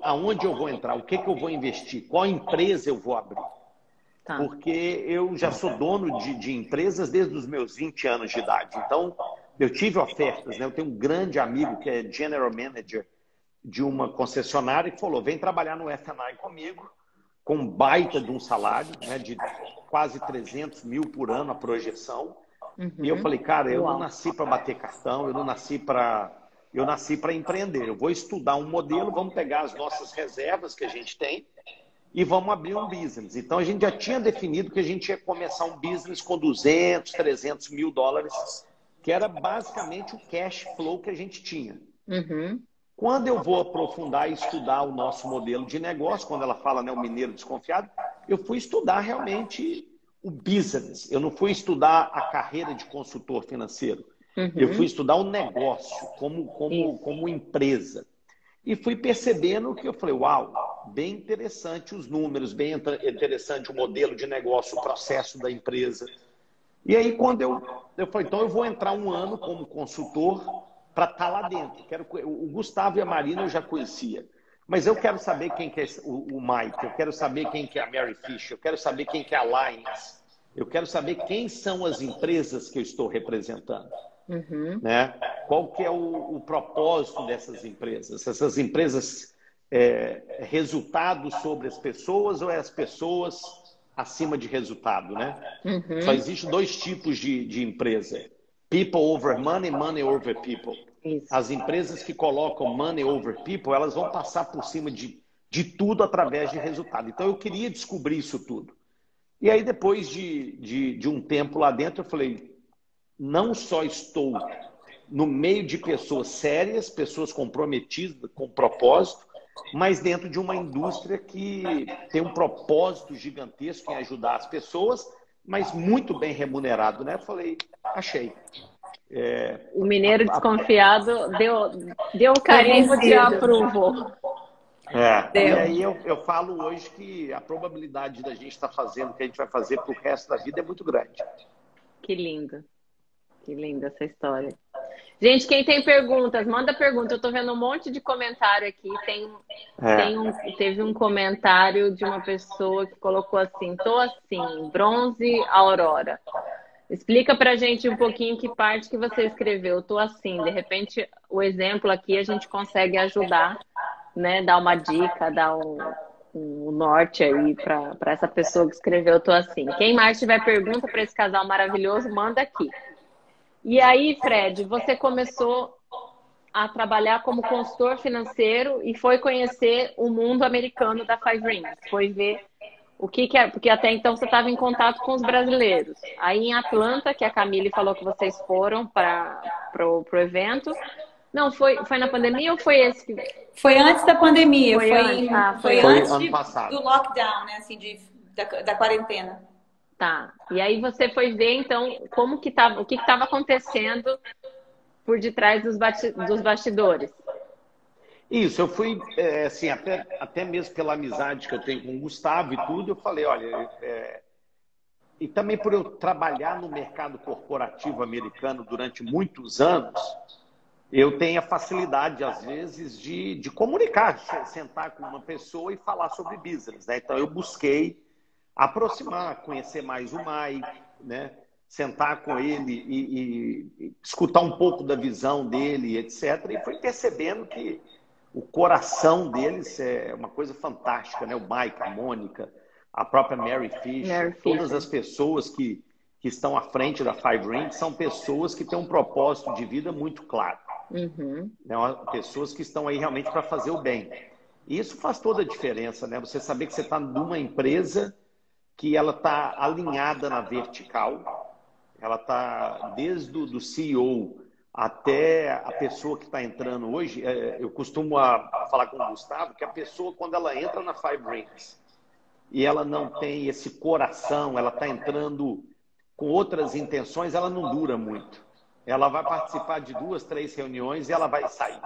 Aonde eu vou entrar, o que eu vou investir, qual empresa eu vou abrir. Porque eu já sou dono de empresas desde os meus 20 anos de idade. Então, eu tive ofertas, né? Eu tenho um grande amigo que é General Manager de uma concessionária e falou, vem trabalhar no F&I comigo, com um baita de um salário, né? De quase 300 mil por ano a projeção. E eu falei, cara, eu não Uau. nasci para bater cartão, eu nasci para empreender. Eu vou estudar um modelo, vamos pegar as nossas reservas que a gente tem e vamos abrir um business. Então, a gente já tinha definido que a gente ia começar um business com 200, 300 mil dólares, que era basicamente o cash flow que a gente tinha. Uhum. Quando eu vou aprofundar e estudar o nosso modelo de negócio, quando ela fala, né, o mineiro desconfiado, eu fui estudar realmente o business. Eu não fui estudar a carreira de consultor financeiro. Eu fui estudar o negócio como empresa. E fui percebendo que eu falei, uau, bem interessante os números, bem interessante o modelo de negócio, o processo da empresa. E aí, quando eu falei, então eu vou entrar um ano como consultor para estar lá dentro. O Gustavo e a Marina eu já conhecia. Mas eu quero saber quem que é o Mike, eu quero saber quem que é a Mary Fish, eu quero saber quem que é a Alliance, eu quero saber quem são as empresas que eu estou representando. Né? Qual que é o propósito dessas empresas? Essas empresas resultado sobre as pessoas ou é as pessoas acima de resultado, né? Só existe dois tipos de empresa. People over money, money over people. Isso. As empresas que colocam money over people, elas vão passar por cima de tudo através de resultado. Então, eu queria descobrir isso tudo. E aí, depois de um tempo lá dentro, eu falei, não só estou no meio de pessoas sérias, pessoas comprometidas com propósito, mas dentro de uma indústria que tem um propósito gigantesco em ajudar as pessoas, mas muito bem remunerado, né? Eu falei, achei. O mineiro desconfiado deu o carimbo de approval. E aí eu falo hoje que a probabilidade da gente estar fazendo o que a gente vai fazer pro resto da vida é muito grande. Que lindo. Que linda essa história. Gente, quem tem perguntas, manda pergunta. Eu tô vendo um monte de comentário aqui. Teve um comentário de uma pessoa que colocou assim, tô assim, bronze aurora. Explica pra gente um pouquinho que parte que você escreveu. Tô assim, de repente o exemplo aqui a gente consegue ajudar, né? Dar uma dica, dar um norte aí para essa pessoa que escreveu tô assim. Quem mais tiver pergunta para esse casal maravilhoso, manda aqui. E aí, Fred, você começou a trabalhar como consultor financeiro e foi conhecer o mundo americano da Five Rings. Foi ver o que é, porque até então você estava em contato com os brasileiros. Aí em Atlanta, que a Camille falou que vocês foram para o evento. Não, foi na pandemia ou foi esse que... Foi antes da pandemia, foi antes ano passado. do lockdown, né? Assim, da quarentena. Tá. E aí você foi ver, então, o que estava acontecendo por detrás dos bastidores. Isso, eu fui, assim, até mesmo pela amizade que eu tenho com o Gustavo e tudo, eu falei, olha, e também por eu trabalhar no mercado corporativo americano durante muitos anos, eu tenho a facilidade, às vezes, de comunicar, sentar com uma pessoa e falar sobre business, né? Então, eu busquei aproximar, conhecer mais o Mike, né? Sentar com ele e escutar um pouco da visão dele, etc. E fui percebendo que o coração deles é uma coisa fantástica, né? O Mike, a Mônica, a própria Mary Fisher, todas as pessoas que estão à frente da Five Rings são pessoas que têm um propósito de vida muito claro. Né? Pessoas que estão aí realmente para fazer o bem. E isso faz toda a diferença, né? Você saber que você está numa empresa que ela está alinhada na vertical, ela está desde o CEO até a pessoa que está entrando hoje. Eu costumo falar com o Gustavo que a pessoa, quando ela entra na Five Rings e ela não tem esse coração, ela está entrando com outras intenções, ela não dura muito. Ela vai participar de 2, 3 reuniões e ela vai sair.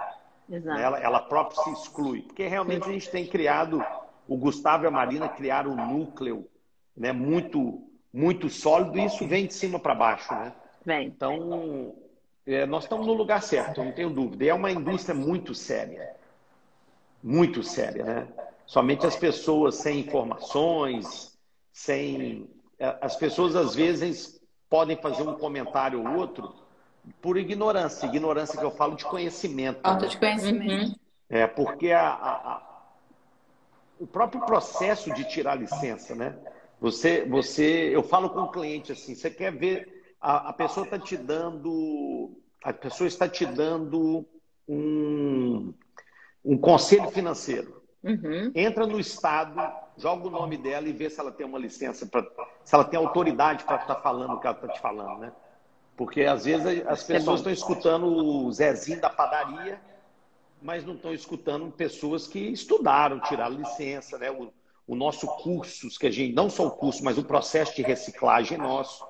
Exato. Ela própria se exclui. Porque realmente a gente tem criado, o Gustavo e a Marina criaram um núcleo, né, muito sólido, e isso vem de cima para baixo, né? Então, nós estamos no lugar certo, não tenho dúvida. E é uma indústria muito séria, né? Somente as pessoas sem informações, as pessoas às vezes podem fazer um comentário ou outro por ignorância que eu falo de conhecimento. Falta de conhecimento. Porque o próprio processo de tirar licença, né? Eu falo com o cliente assim, você quer ver a pessoa está te dando, um conselho financeiro. Uhum. Entra no estado, joga o nome dela e vê se ela tem uma licença, se ela tem autoridade para estar falando o que ela está te falando, né? Porque às vezes as pessoas estão escutando o Zezinho da padaria, mas não estão escutando pessoas que estudaram, tiraram licença, né? O nosso curso, que a gente, não só o curso, mas o processo de reciclagem é nosso.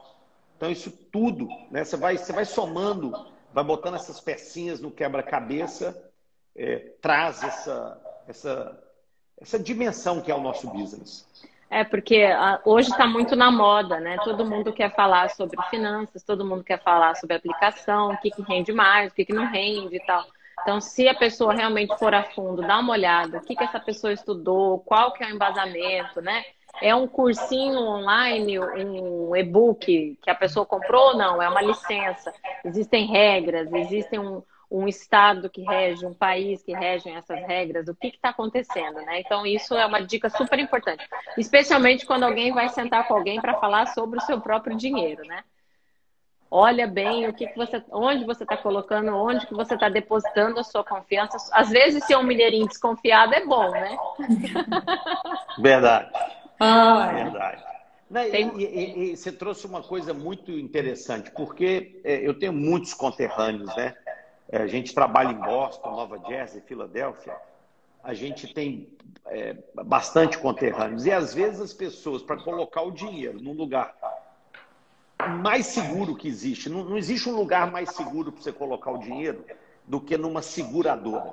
Então isso tudo, né? Você vai somando, vai botando essas pecinhas no quebra-cabeça, traz essa dimensão que é o nosso business. Porque hoje está muito na moda, né? Todo mundo quer falar sobre finanças, todo mundo quer falar sobre aplicação, o que rende mais, o que não rende e tal. Então, se a pessoa realmente for a fundo, dá uma olhada, o que essa pessoa estudou, qual que é o embasamento, né? É um cursinho online, um e-book que a pessoa comprou ou não? É uma licença. Existem regras, existe um estado que rege, um país que rege essas regras, o que está acontecendo, né? Então, isso é uma dica super importante. Especialmente quando alguém vai sentar com alguém para falar sobre o seu próprio dinheiro, né? Olha bem onde você está colocando, onde que você está depositando a sua confiança. Às vezes, ser um mineirinho desconfiado é bom, né? Verdade. Verdade. E você trouxe uma coisa muito interessante, porque eu tenho muitos conterrâneos, né? A gente trabalha em Boston, Nova Jersey, Filadélfia. A gente tem bastante conterrâneos. E às vezes as pessoas, para colocar o dinheiro num lugar mais seguro que existe, não existe um lugar mais seguro para você colocar o dinheiro do que numa seguradora.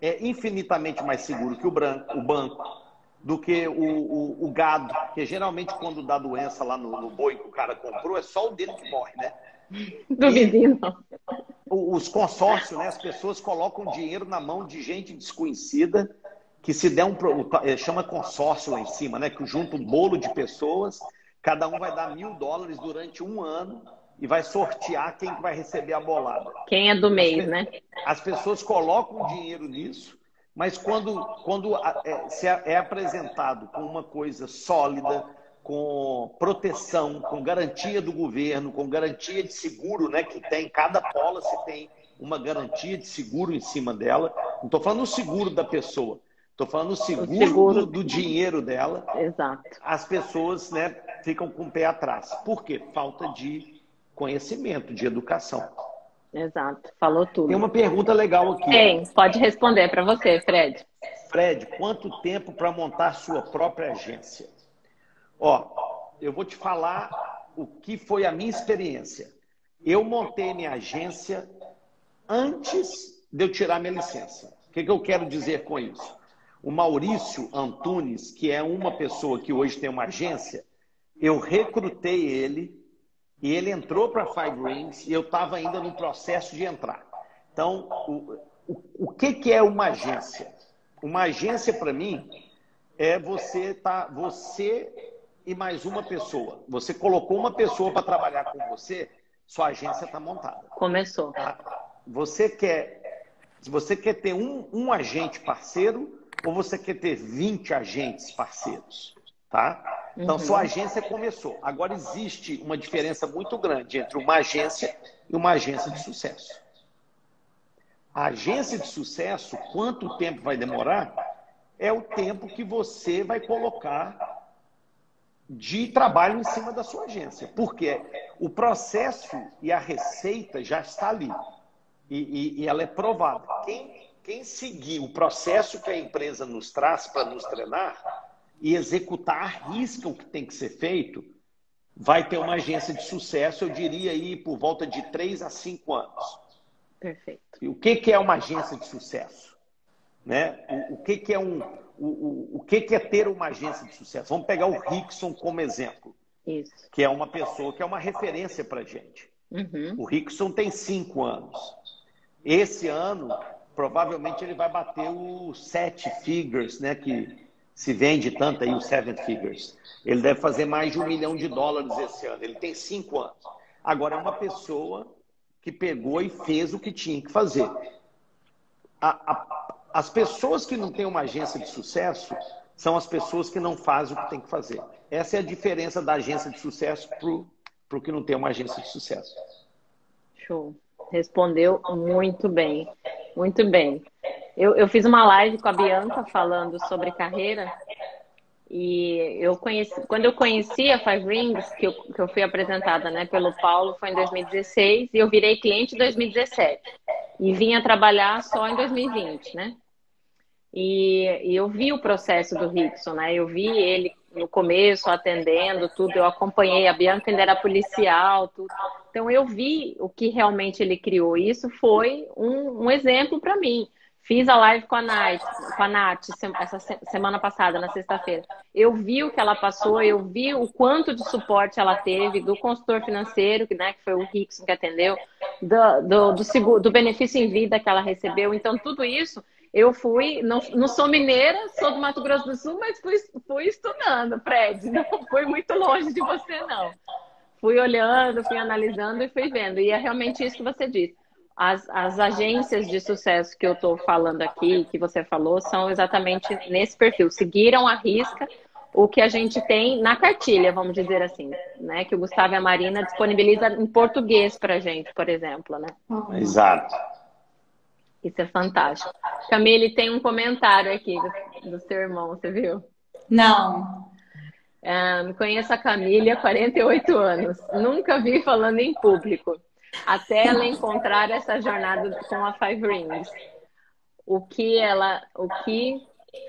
É infinitamente mais seguro que o banco, do que o gado, que geralmente quando dá doença lá no boi que o cara comprou, é só o dele que morre, né? Do vizinho. Os consórcios, né? As pessoas colocam dinheiro na mão de gente desconhecida, que se der chama consórcio lá em cima, né? Que junta um bolo de pessoas, cada um vai dar $1.000 durante um ano e vai sortear quem vai receber a bolada. Quem é do mês, né? As pessoas colocam dinheiro nisso, mas quando se é apresentado com uma coisa sólida, com proteção, com garantia do governo, com garantia de seguro, né? Que tem, cada policy tem uma garantia de seguro em cima dela. Não estou falando o seguro da pessoa, estou falando o seguro do dinheiro dela. Exato. As pessoas, né, ficam com o pé atrás. Por quê? Falta de conhecimento, de educação. Exato, falou tudo. Tem uma pergunta legal aqui. Pode responder para você, Fred. Fred, quanto tempo para montar sua própria agência? Eu vou te falar o que foi a minha experiência. Eu montei minha agência antes de eu tirar minha licença. O que eu quero dizer com isso? O Maurício Antunes, que é uma pessoa que hoje tem uma agência, eu recrutei ele e ele entrou para Five Rings e eu estava ainda no processo de entrar. Então, o que é uma agência? Uma agência, para mim, é você e mais uma pessoa. Você colocou uma pessoa para trabalhar com você, sua agência está montada. Começou. Tá? Você quer ter um agente parceiro ou você quer ter 20 agentes parceiros? Tá? Então, sua agência começou. Agora, existe uma diferença muito grande entre uma agência e uma agência de sucesso. A agência de sucesso, quanto tempo vai demorar? É o tempo que você vai colocar de trabalho em cima da sua agência. Porque o processo e a receita já está ali. E ela é provada. Quem seguir o processo que a empresa nos traz para nos treinar e executar à risca o que tem que ser feito, vai ter uma agência de sucesso, eu diria aí, por volta de 3 a 5 anos. Perfeito. E o que é uma agência de sucesso? Né? O que é ter uma agência de sucesso? Vamos pegar o Rickson como exemplo. Isso. Que é uma pessoa que é uma referência para a gente. Uhum. O Rickson tem 5 anos. Esse ano, provavelmente, ele vai bater os 7 figures, né? Que se vende tanto aí, os 7 figures. Ele deve fazer mais de $1 milhão esse ano. Ele tem 5 anos. Agora, é uma pessoa que pegou e fez o que tinha que fazer. As pessoas que não têm uma agência de sucesso são as pessoas que não fazem o que tem que fazer. Essa é a diferença da agência de sucesso para o que não tem uma agência de sucesso. Show. Respondeu muito bem. Muito bem. Eu fiz uma live com a Bianca falando sobre carreira e quando eu conheci a Five Rings, que eu fui apresentada, né, pelo Paulo, foi em 2016 e eu virei cliente em 2017 e vinha trabalhar só em 2020, né? E eu vi o processo do Rickson, né? Eu vi ele no começo atendendo tudo, eu acompanhei, a Bianca ainda era policial, tudo. Então eu vi o que realmente ele criou. E isso foi um exemplo para mim. Fiz a live com a Nath essa semana passada, na sexta-feira. Eu vi o que ela passou, eu vi o quanto de suporte ela teve do consultor financeiro, né, que foi o Rickson que atendeu, do benefício em vida que ela recebeu. Então, tudo isso eu fui, não sou mineira, sou do Mato Grosso do Sul, mas fui estudando, Fred. Não fui muito longe de você, não. Fui olhando, fui analisando e fui vendo. E é realmente isso que você disse. As agências de sucesso que eu estou falando aqui, que você falou, são exatamente nesse perfil. Seguiram à risca o que a gente tem na cartilha, vamos dizer assim, né? Que o Gustavo e a Marina disponibiliza em português para a gente, por exemplo, né? Exato. Isso é fantástico. Camille, tem um comentário aqui do seu irmão, você viu? Não. Conheço a Camille há 48 anos. Nunca vi falando em público. Até ela encontrar essa jornada com a Five Rings. O que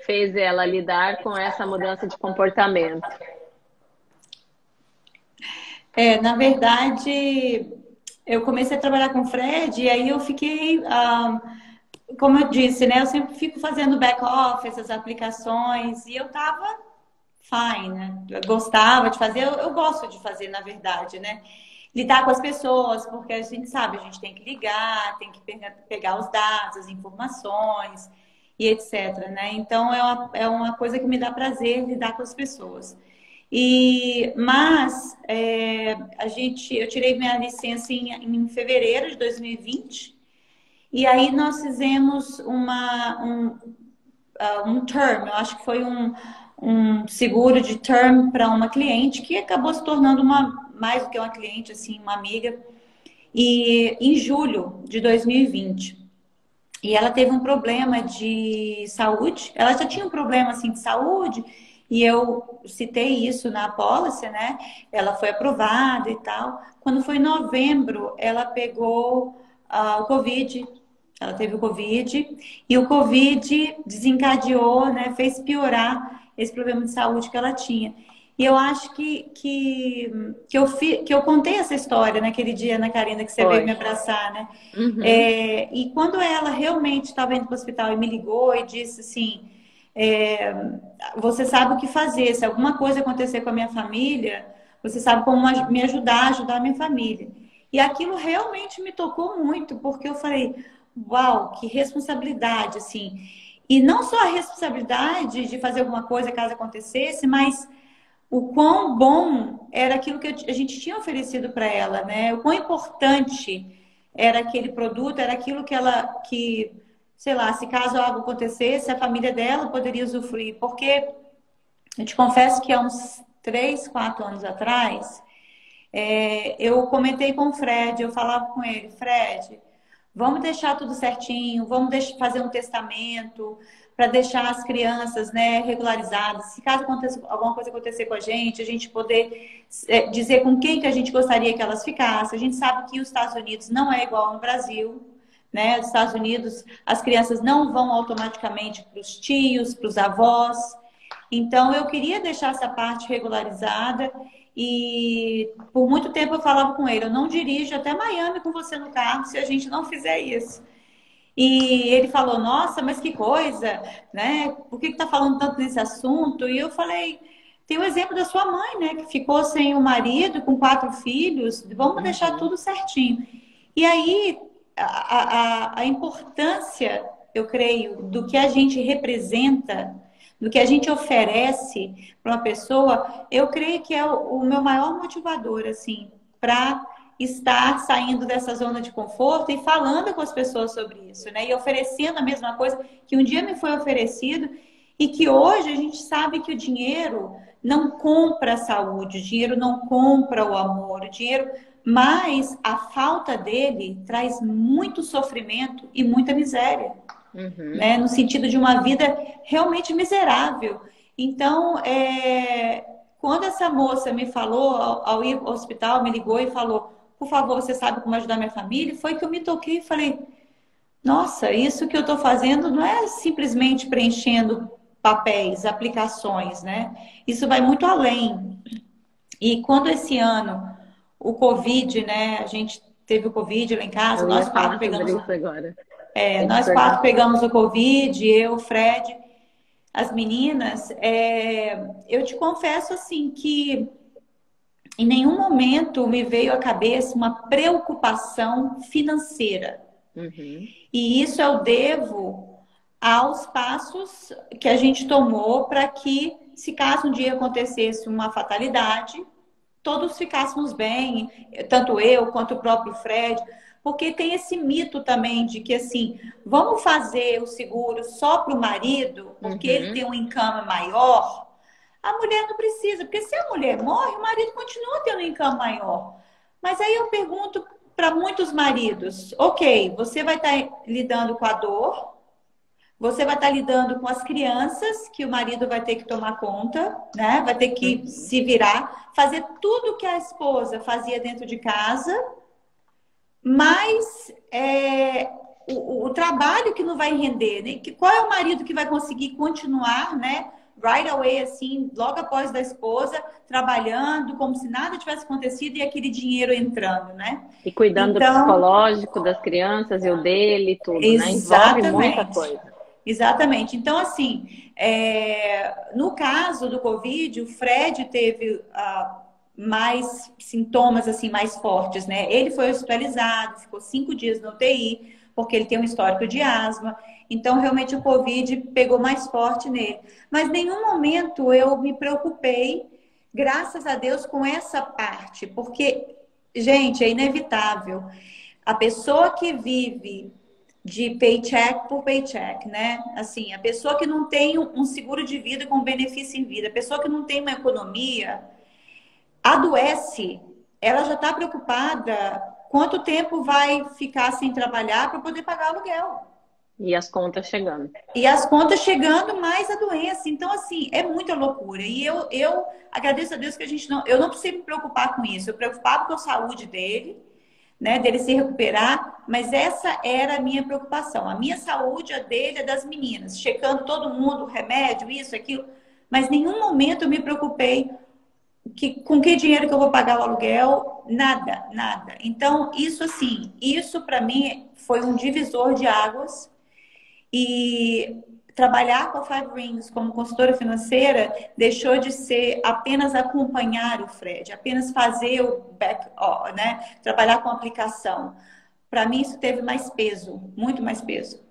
fez ela lidar com essa mudança de comportamento? Na verdade, eu comecei a trabalhar com o Fred e aí eu fiquei, como eu disse, né? Eu sempre fico fazendo back-office, as aplicações, e eu tava fine, né? Eu gostava de fazer, eu gosto de fazer, na verdade, né? Lidar com as pessoas, porque a gente sabe, a gente tem que ligar, tem que pegar os dados, as informações e etc, né? Então, é uma coisa que me dá prazer lidar com as pessoas. Mas eu tirei minha licença em fevereiro de 2020 e aí nós fizemos um term, eu acho que foi um seguro de term para uma cliente que acabou se tornando mais do que uma cliente, assim, uma amiga, e em julho de 2020. E ela teve um problema de saúde, ela já tinha um problema assim de saúde, e eu citei isso na policy, né? Ela foi aprovada e tal. Quando foi em novembro, ela pegou o Covid. Ela teve o Covid. E o Covid desencadeou, né? Fez piorar esse problema de saúde que ela tinha. E eu acho que eu contei essa história naquele dia, Ana Karina, que você veio me abraçar, né? Uhum. E quando ela realmente estava indo para o hospital e me ligou e disse assim... você sabe o que fazer. Se alguma coisa acontecer com a minha família, você sabe como me ajudar a minha família. E aquilo realmente me tocou muito, porque eu falei, uau, que responsabilidade, assim. E não só a responsabilidade de fazer alguma coisa caso acontecesse, mas o quão bom era aquilo que a gente tinha oferecido para ela, né? O quão importante era aquele produto, era aquilo que sei lá, se caso algo acontecesse, a família dela poderia usufruir. Porque eu te confesso que há uns 3, 4 anos atrás, eu comentei com o Fred, eu falava com ele, Fred, vamos deixar tudo certinho, vamos fazer um testamento para deixar as crianças, né, regularizadas. Se caso alguma coisa acontecer com a gente poder dizer com quem que a gente gostaria que elas ficassem. A gente sabe que os Estados Unidos não é igual no Brasil. Né? Nos Estados Unidos, as crianças não vão automaticamente para os tios, para os avós. Então, eu queria deixar essa parte regularizada e por muito tempo eu falava com ele, eu não dirijo até Miami com você no carro se a gente não fizer isso. E ele falou, nossa, mas que coisa, né? Por que está falando tanto nesse assunto? E eu falei, tem o exemplo da sua mãe, né? Que ficou sem o marido, com 4 filhos, vamos deixar tudo certinho. E aí... A importância, eu creio, do que a gente representa, do que a gente oferece para uma pessoa, eu creio que é o meu maior motivador, assim, para estar saindo dessa zona de conforto e falando com as pessoas sobre isso, né? E oferecendo a mesma coisa que um dia me foi oferecido e que hoje a gente sabe que o dinheiro não compra a saúde, o dinheiro não compra o amor, o dinheiro, mas a falta dele traz muito sofrimento e muita miséria, né? No sentido de uma vida realmente miserável. Então, quando essa moça me falou, ao ir ao hospital, me ligou e falou, por favor, você sabe como ajudar minha família? Foi que eu me toquei e falei, nossa, isso que eu estou fazendo não é simplesmente preenchendo papéis, aplicações, né? Isso vai muito além. E quando esse ano o Covid, né? A gente teve o Covid lá em casa, nós quatro pegamos isso agora. Nós quatro pegamos o Covid, eu, o Fred, as meninas. Eu te confesso assim que em nenhum momento me veio à cabeça uma preocupação financeira. E isso eu devo aos passos que a gente tomou para que, se caso um dia acontecesse uma fatalidade, todos ficássemos bem, tanto eu quanto o próprio Fred, porque tem esse mito também de que, assim, vamos fazer o seguro só para o marido, porque ele tem um income maior. A mulher não precisa, porque se a mulher morre, o marido continua tendo um income maior. Mas aí eu pergunto para muitos maridos, ok, você vai estar lidando com a dor, você vai estar lidando com as crianças, que o marido vai ter que tomar conta, né? Vai ter que se virar, fazer tudo que a esposa fazia dentro de casa, mas o trabalho que não vai render, né? Qual é o marido que vai conseguir continuar, né? Right away, assim, logo após da esposa, trabalhando, como se nada tivesse acontecido e aquele dinheiro entrando, né? E cuidando do psicológico das crianças e o dele e tudo, né? Envolve muita coisa. Exatamente. Então, assim, no caso do Covid, o Fred teve mais sintomas, assim, mais fortes, né? Ele foi hospitalizado, ficou 5 dias no UTI, porque ele tem um histórico de asma. Então, realmente, o Covid pegou mais forte nele. Mas, em nenhum momento, eu me preocupei, graças a Deus, com essa parte. Porque, gente, é inevitável. A pessoa que vive de paycheck por paycheck, né? Assim, a pessoa que não tem um seguro de vida com benefício em vida, a pessoa que não tem uma economia, adoece, ela já está preocupada quanto tempo vai ficar sem trabalhar para poder pagar aluguel. E as contas chegando. E as contas chegando, mais a doença. Então, assim, é muita loucura. E eu agradeço a Deus que eu não preciso me preocupar com isso. Eu preocupava com a saúde dele, né, dele se recuperar, mas essa era a minha preocupação. A minha saúde, a dele, a das meninas. Checando todo mundo, remédio, isso, aquilo. Mas em nenhum momento eu me preocupei com que dinheiro que eu vou pagar o aluguel. Nada, nada. Então, isso assim, isso para mim foi um divisor de águas. E trabalhar com a Five Rings como consultora financeira deixou de ser apenas acompanhar o Fred, apenas fazer o back, né? Trabalhar com a aplicação. Para mim, isso teve mais peso, muito mais peso.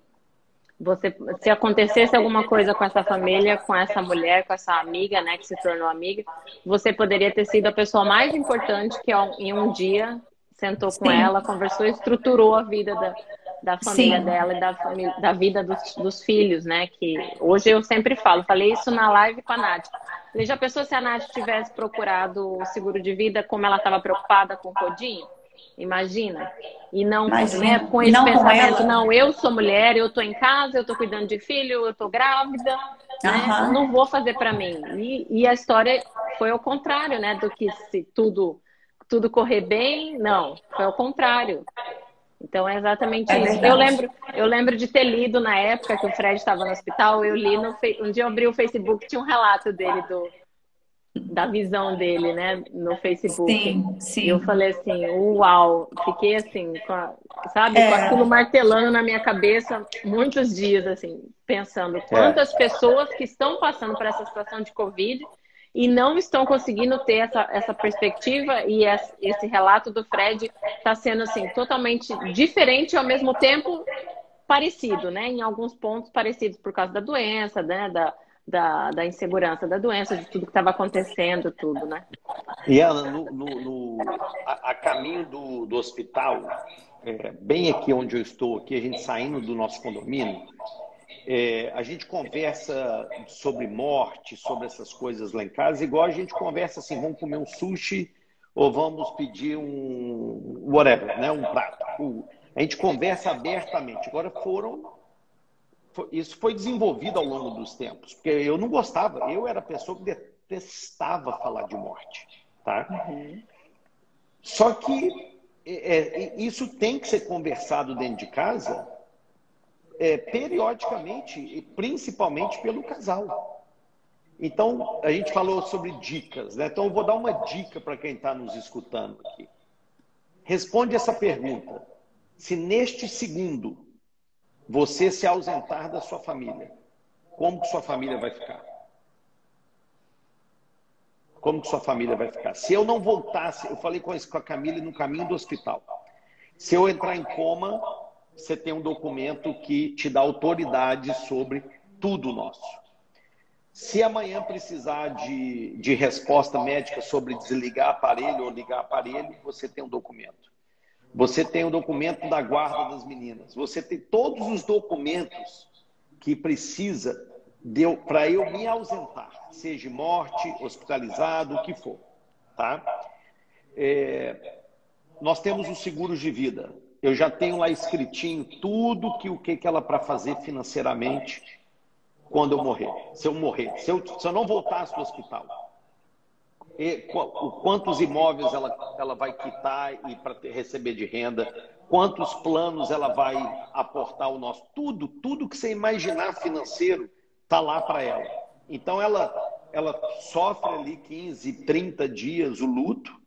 Se acontecesse alguma coisa com essa família, com essa mulher, com essa amiga, né, que se tornou amiga, você poderia ter sido a pessoa mais importante que em um dia sentou com ela, conversou e estruturou a vida da família dela e da vida dos filhos, né? Que hoje eu sempre falei isso na live com a Nath. Falei, já pensou se a Nath tivesse procurado o seguro de vida como ela estava preocupada com o Codinho? Imagina. E não, né, com esse pensamento, não, eu sou mulher, eu tô em casa, eu tô cuidando de filho, eu tô grávida, né? Não vou fazer para mim. E a história foi ao contrário, né? Do que se tudo correr bem, não, foi ao contrário. Então é exatamente isso. Eu lembro de ter lido na época que o Fred estava no hospital, um dia eu abri o Facebook, tinha um relato dele da visão dele, né, no Facebook. Sim. E eu falei assim, uau, fiquei assim, com aquilo martelando na minha cabeça muitos dias, assim, pensando quantas pessoas que estão passando por essa situação de Covid e não estão conseguindo ter essa perspectiva, e esse relato do Fred está sendo assim, totalmente diferente e ao mesmo tempo parecido, né? Em alguns pontos parecidos por causa da doença, né? Da insegurança da doença, de tudo que estava acontecendo, tudo, né? E ela, a caminho do hospital, bem aqui onde eu estou, aqui, a gente saindo do nosso condomínio, A gente conversa sobre morte, sobre essas coisas lá em casa, igual a gente conversa assim, vamos comer um sushi ou vamos pedir um whatever, né? Um prato. A gente conversa abertamente. Agora isso foi desenvolvido ao longo dos tempos, porque eu não gostava, eu era a pessoa que detestava falar de morte, tá? Só que isso tem que ser conversado dentro de casa, periodicamente, e principalmente pelo casal. Então, a gente falou sobre dicas, né? Então, eu vou dar uma dica para quem está nos escutando aqui. Responde essa pergunta. Se neste segundo você se ausentar da sua família, como que sua família vai ficar? Como que sua família vai ficar? Se eu não voltasse, eu falei com a Camila no caminho do hospital. Se eu entrar em coma, você tem um documento que te dá autoridade sobre tudo nosso. Se amanhã precisar de resposta médica sobre desligar aparelho ou ligar aparelho, você tem um documento. Você tem o documento da guarda das meninas. Você tem todos os documentos que precisa para eu me ausentar, seja morte, hospitalizado, o que for. Tá? Nós temos os seguros de vida. Eu já tenho lá escritinho tudo o que ela para fazer financeiramente quando eu morrer. Se eu morrer, se eu não voltasse do hospital. Quantos imóveis ela vai quitar e para receber de renda, quantos planos ela vai aportar ao nosso. Tudo que você imaginar financeiro está lá para ela. Então ela sofre ali 15, 30 dias o luto,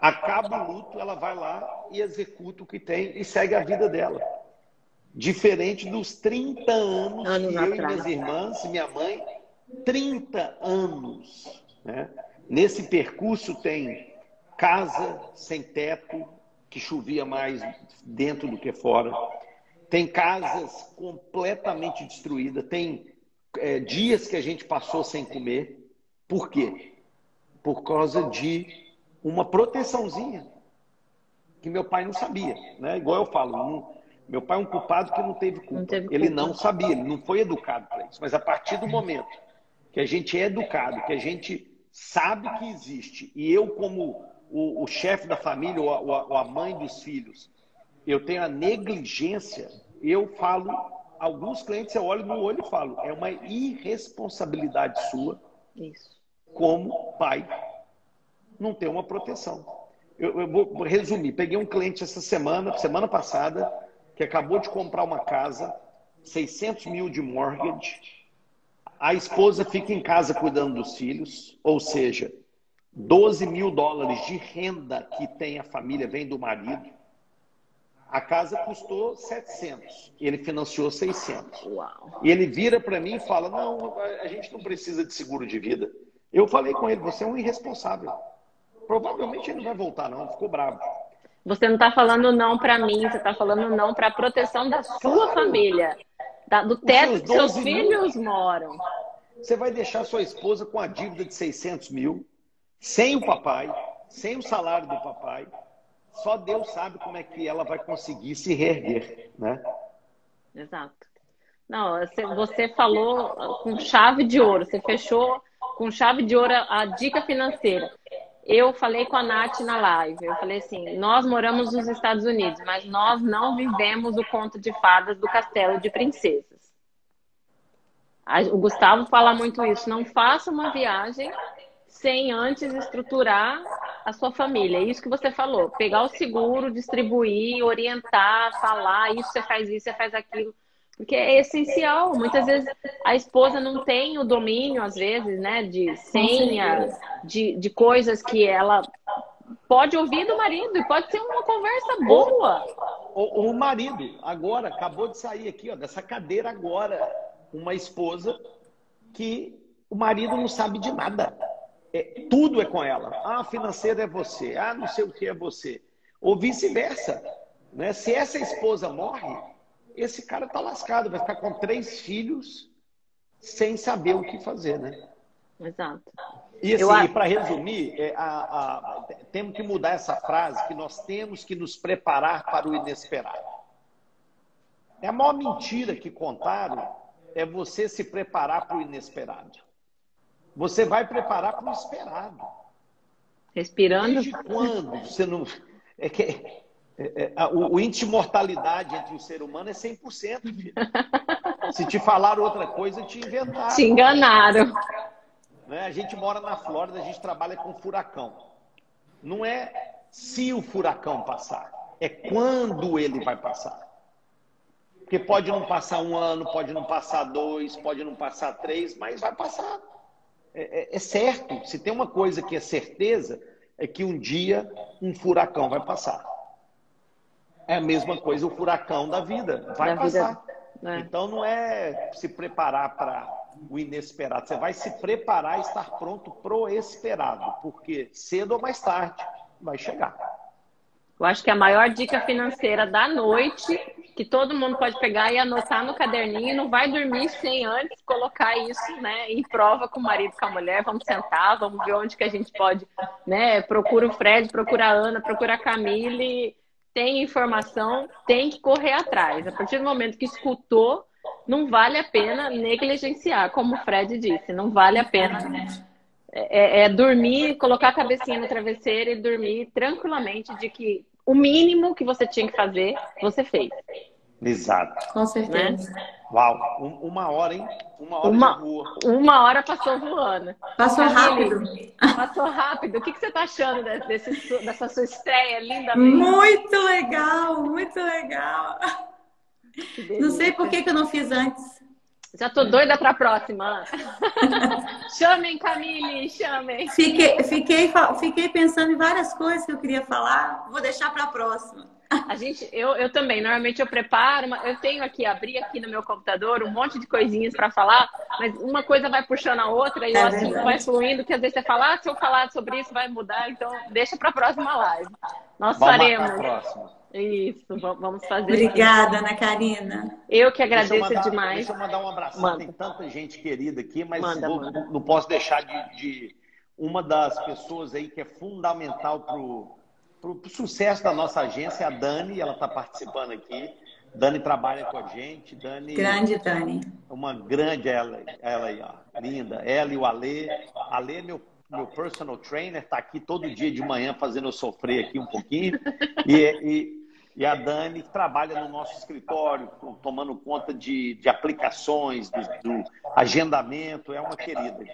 acaba o luto, ela vai lá e executa o que tem e segue a vida dela. Diferente dos 30 anos que eu e minhas irmãs e minha mãe, 30 anos. Né? Nesse percurso tem casa sem teto, que chovia mais dentro do que fora. Tem casas completamente destruídas. Tem dias que a gente passou sem comer. Por quê? Por causa de uma proteçãozinha que meu pai não sabia. Né? Igual eu falo, meu pai é um culpado que não teve culpa. Ele não sabia, ele não foi educado para isso. Mas a partir do momento que a gente é educado, que a gente sabe que existe, e eu como o chefe da família ou a mãe dos filhos, eu tenho a negligência, eu falo, alguns clientes eu olho no olho e falo, é uma irresponsabilidade sua, como pai, não ter uma proteção. Eu vou resumir, peguei um cliente essa semana passada, que acabou de comprar uma casa, 600 mil de mortgage, a esposa fica em casa cuidando dos filhos, ou seja, 12 mil dólares de renda que tem a família, vem do marido. A casa custou 700, ele financiou 600. Uau. E ele vira para mim e fala, não, a gente não precisa de seguro de vida. Eu falei com ele, você é um irresponsável. Provavelmente ele não vai voltar não, ficou bravo. Você não está falando não para mim, você está falando não para a proteção da sua família. Do teto que seus filhos moram. Você vai deixar sua esposa com a dívida de 600 mil, sem o papai, sem o salário do papai. Só Deus sabe como é que ela vai conseguir se reerguer, né? Exato. Não, você falou com chave de ouro, você fechou com chave de ouro a dica financeira. Eu falei com a Nath na live, eu falei assim, nós moramos nos Estados Unidos, mas nós não vivemos o conto de fadas do Castelo de Princesas. O Gustavo fala muito isso, não faça uma viagem sem antes estruturar a sua família. É isso que você falou, pegar o seguro, distribuir, orientar, falar, isso, você faz aquilo. Porque é essencial. Muitas vezes a esposa não tem o domínio, às vezes, né, de senha, de coisas que ela pode ouvir do marido e pode ser uma conversa boa. O marido, agora, acabou de sair aqui, ó, dessa cadeira agora, uma esposa que o marido não sabe de nada. Tudo é com ela. Ah, financeiro é você. Ah, não sei o que é você. Ou vice-versa. Né? Se essa esposa morre, esse cara tá lascado, vai ficar com 3 filhos sem saber o que fazer, né? Exato. E assim, para resumir, temos que mudar essa frase, que nós temos que nos preparar para o inesperado. A maior mentira que contaram é você se preparar para o inesperado. Você vai preparar para o esperado. Respirando. Desde quando você não... o índice de mortalidade entre o ser humano é 100%, filho. Se te falaram outra coisa, te inventaram. Te enganaram. Né? A gente mora na Flórida, a gente trabalha com furacão. Não é se o furacão passar, é quando ele vai passar. Porque pode não passar 1 ano, pode não passar 2, pode não passar 3, mas vai passar. É certo. Se tem uma coisa que é certeza, é que um dia um furacão vai passar. É a mesma coisa o furacão da vida. Vai passar. Então não é se preparar para o inesperado. Você vai se preparar e estar pronto pro esperado. Porque cedo ou mais tarde vai chegar. Eu acho que a maior dica financeira da noite, que todo mundo pode pegar e anotar no caderninho, não vai dormir sem antes colocar isso, né, em prova com o marido, com a mulher. Vamos sentar, vamos ver onde que a gente pode, né? Procura o Fred, procura a Ana, procura a Camille. Tem informação, tem que correr atrás. A partir do momento que escutou, não vale a pena negligenciar, como o Fred disse, não vale a pena. Dormir, colocar a cabecinha no travesseiro e dormir tranquilamente de que o mínimo que você tinha que fazer, você fez. Exato. Com certeza. Né? Uau, 1 hora, hein? 1 hora de rua. 1 hora passou voando. Passou rápido. Passou rápido. O que você está achando dessa sua estreia linda? Muito legal, muito legal. Não sei por que eu não fiz antes. Já tô doida para a próxima. Chamem, Camille, chamem. Fiquei pensando em várias coisas que eu queria falar. Vou deixar para a próxima. Eu também, normalmente eu preparo, eu tenho aqui, abri aqui no meu computador um monte de coisinhas para falar, mas uma coisa vai puxando a outra e o assunto vai fluindo, que às vezes você fala, se eu falar sobre isso vai mudar, então deixa para a próxima live. Nós faremos. Isso, vamos fazer. Obrigada, Ana Karina. Eu que agradeço demais. Deixa eu mandar um abraço. Tem tanta gente querida aqui, mas não posso deixar de uma das pessoas aí que é fundamental para o sucesso da nossa agência, a Dani, ela está participando aqui. Dani trabalha com a gente. Grande Dani. Uma grande, ela aí, ó, linda. Ela e o Alê. Alê, meu personal trainer, está aqui todo dia de manhã fazendo eu sofrer aqui um pouquinho. E a Dani que trabalha no nosso escritório, tomando conta de aplicações, do agendamento. É uma querida.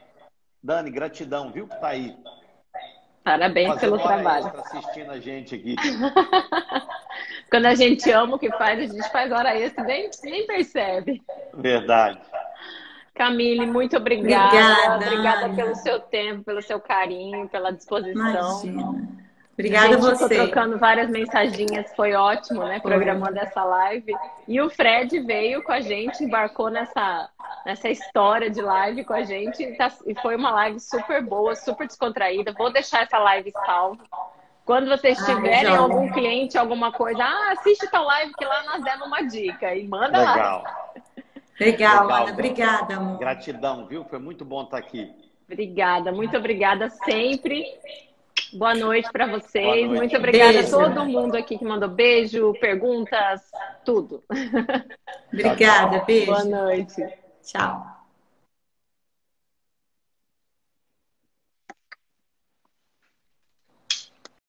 Dani, gratidão, viu que está aí. Parabéns pelo trabalho. Está assistindo a gente aqui. Quando a gente ama o que faz, a gente faz hora extra, nem percebe. Verdade. Camille, muito obrigada. Obrigada pelo seu tempo, pelo seu carinho, pela disposição. Imagina. Obrigada a você. Estou trocando várias mensaginhas, foi ótimo, né? Programando essa live. E o Fred veio com a gente, embarcou nessa história de live com a gente. E foi uma live super boa, super descontraída. Vou deixar essa live salva. Quando vocês tiverem algum cliente, alguma coisa, assiste tal live que lá nós demos uma dica. E manda lá. Legal, Ana. Obrigada, amor. Gratidão, viu? Foi muito bom estar aqui. Obrigada, muito obrigada sempre. Boa noite para vocês. Noite. Muito obrigada a todo mundo aqui que mandou beijo, perguntas, tudo. Obrigada, beijo. Boa noite. Tchau.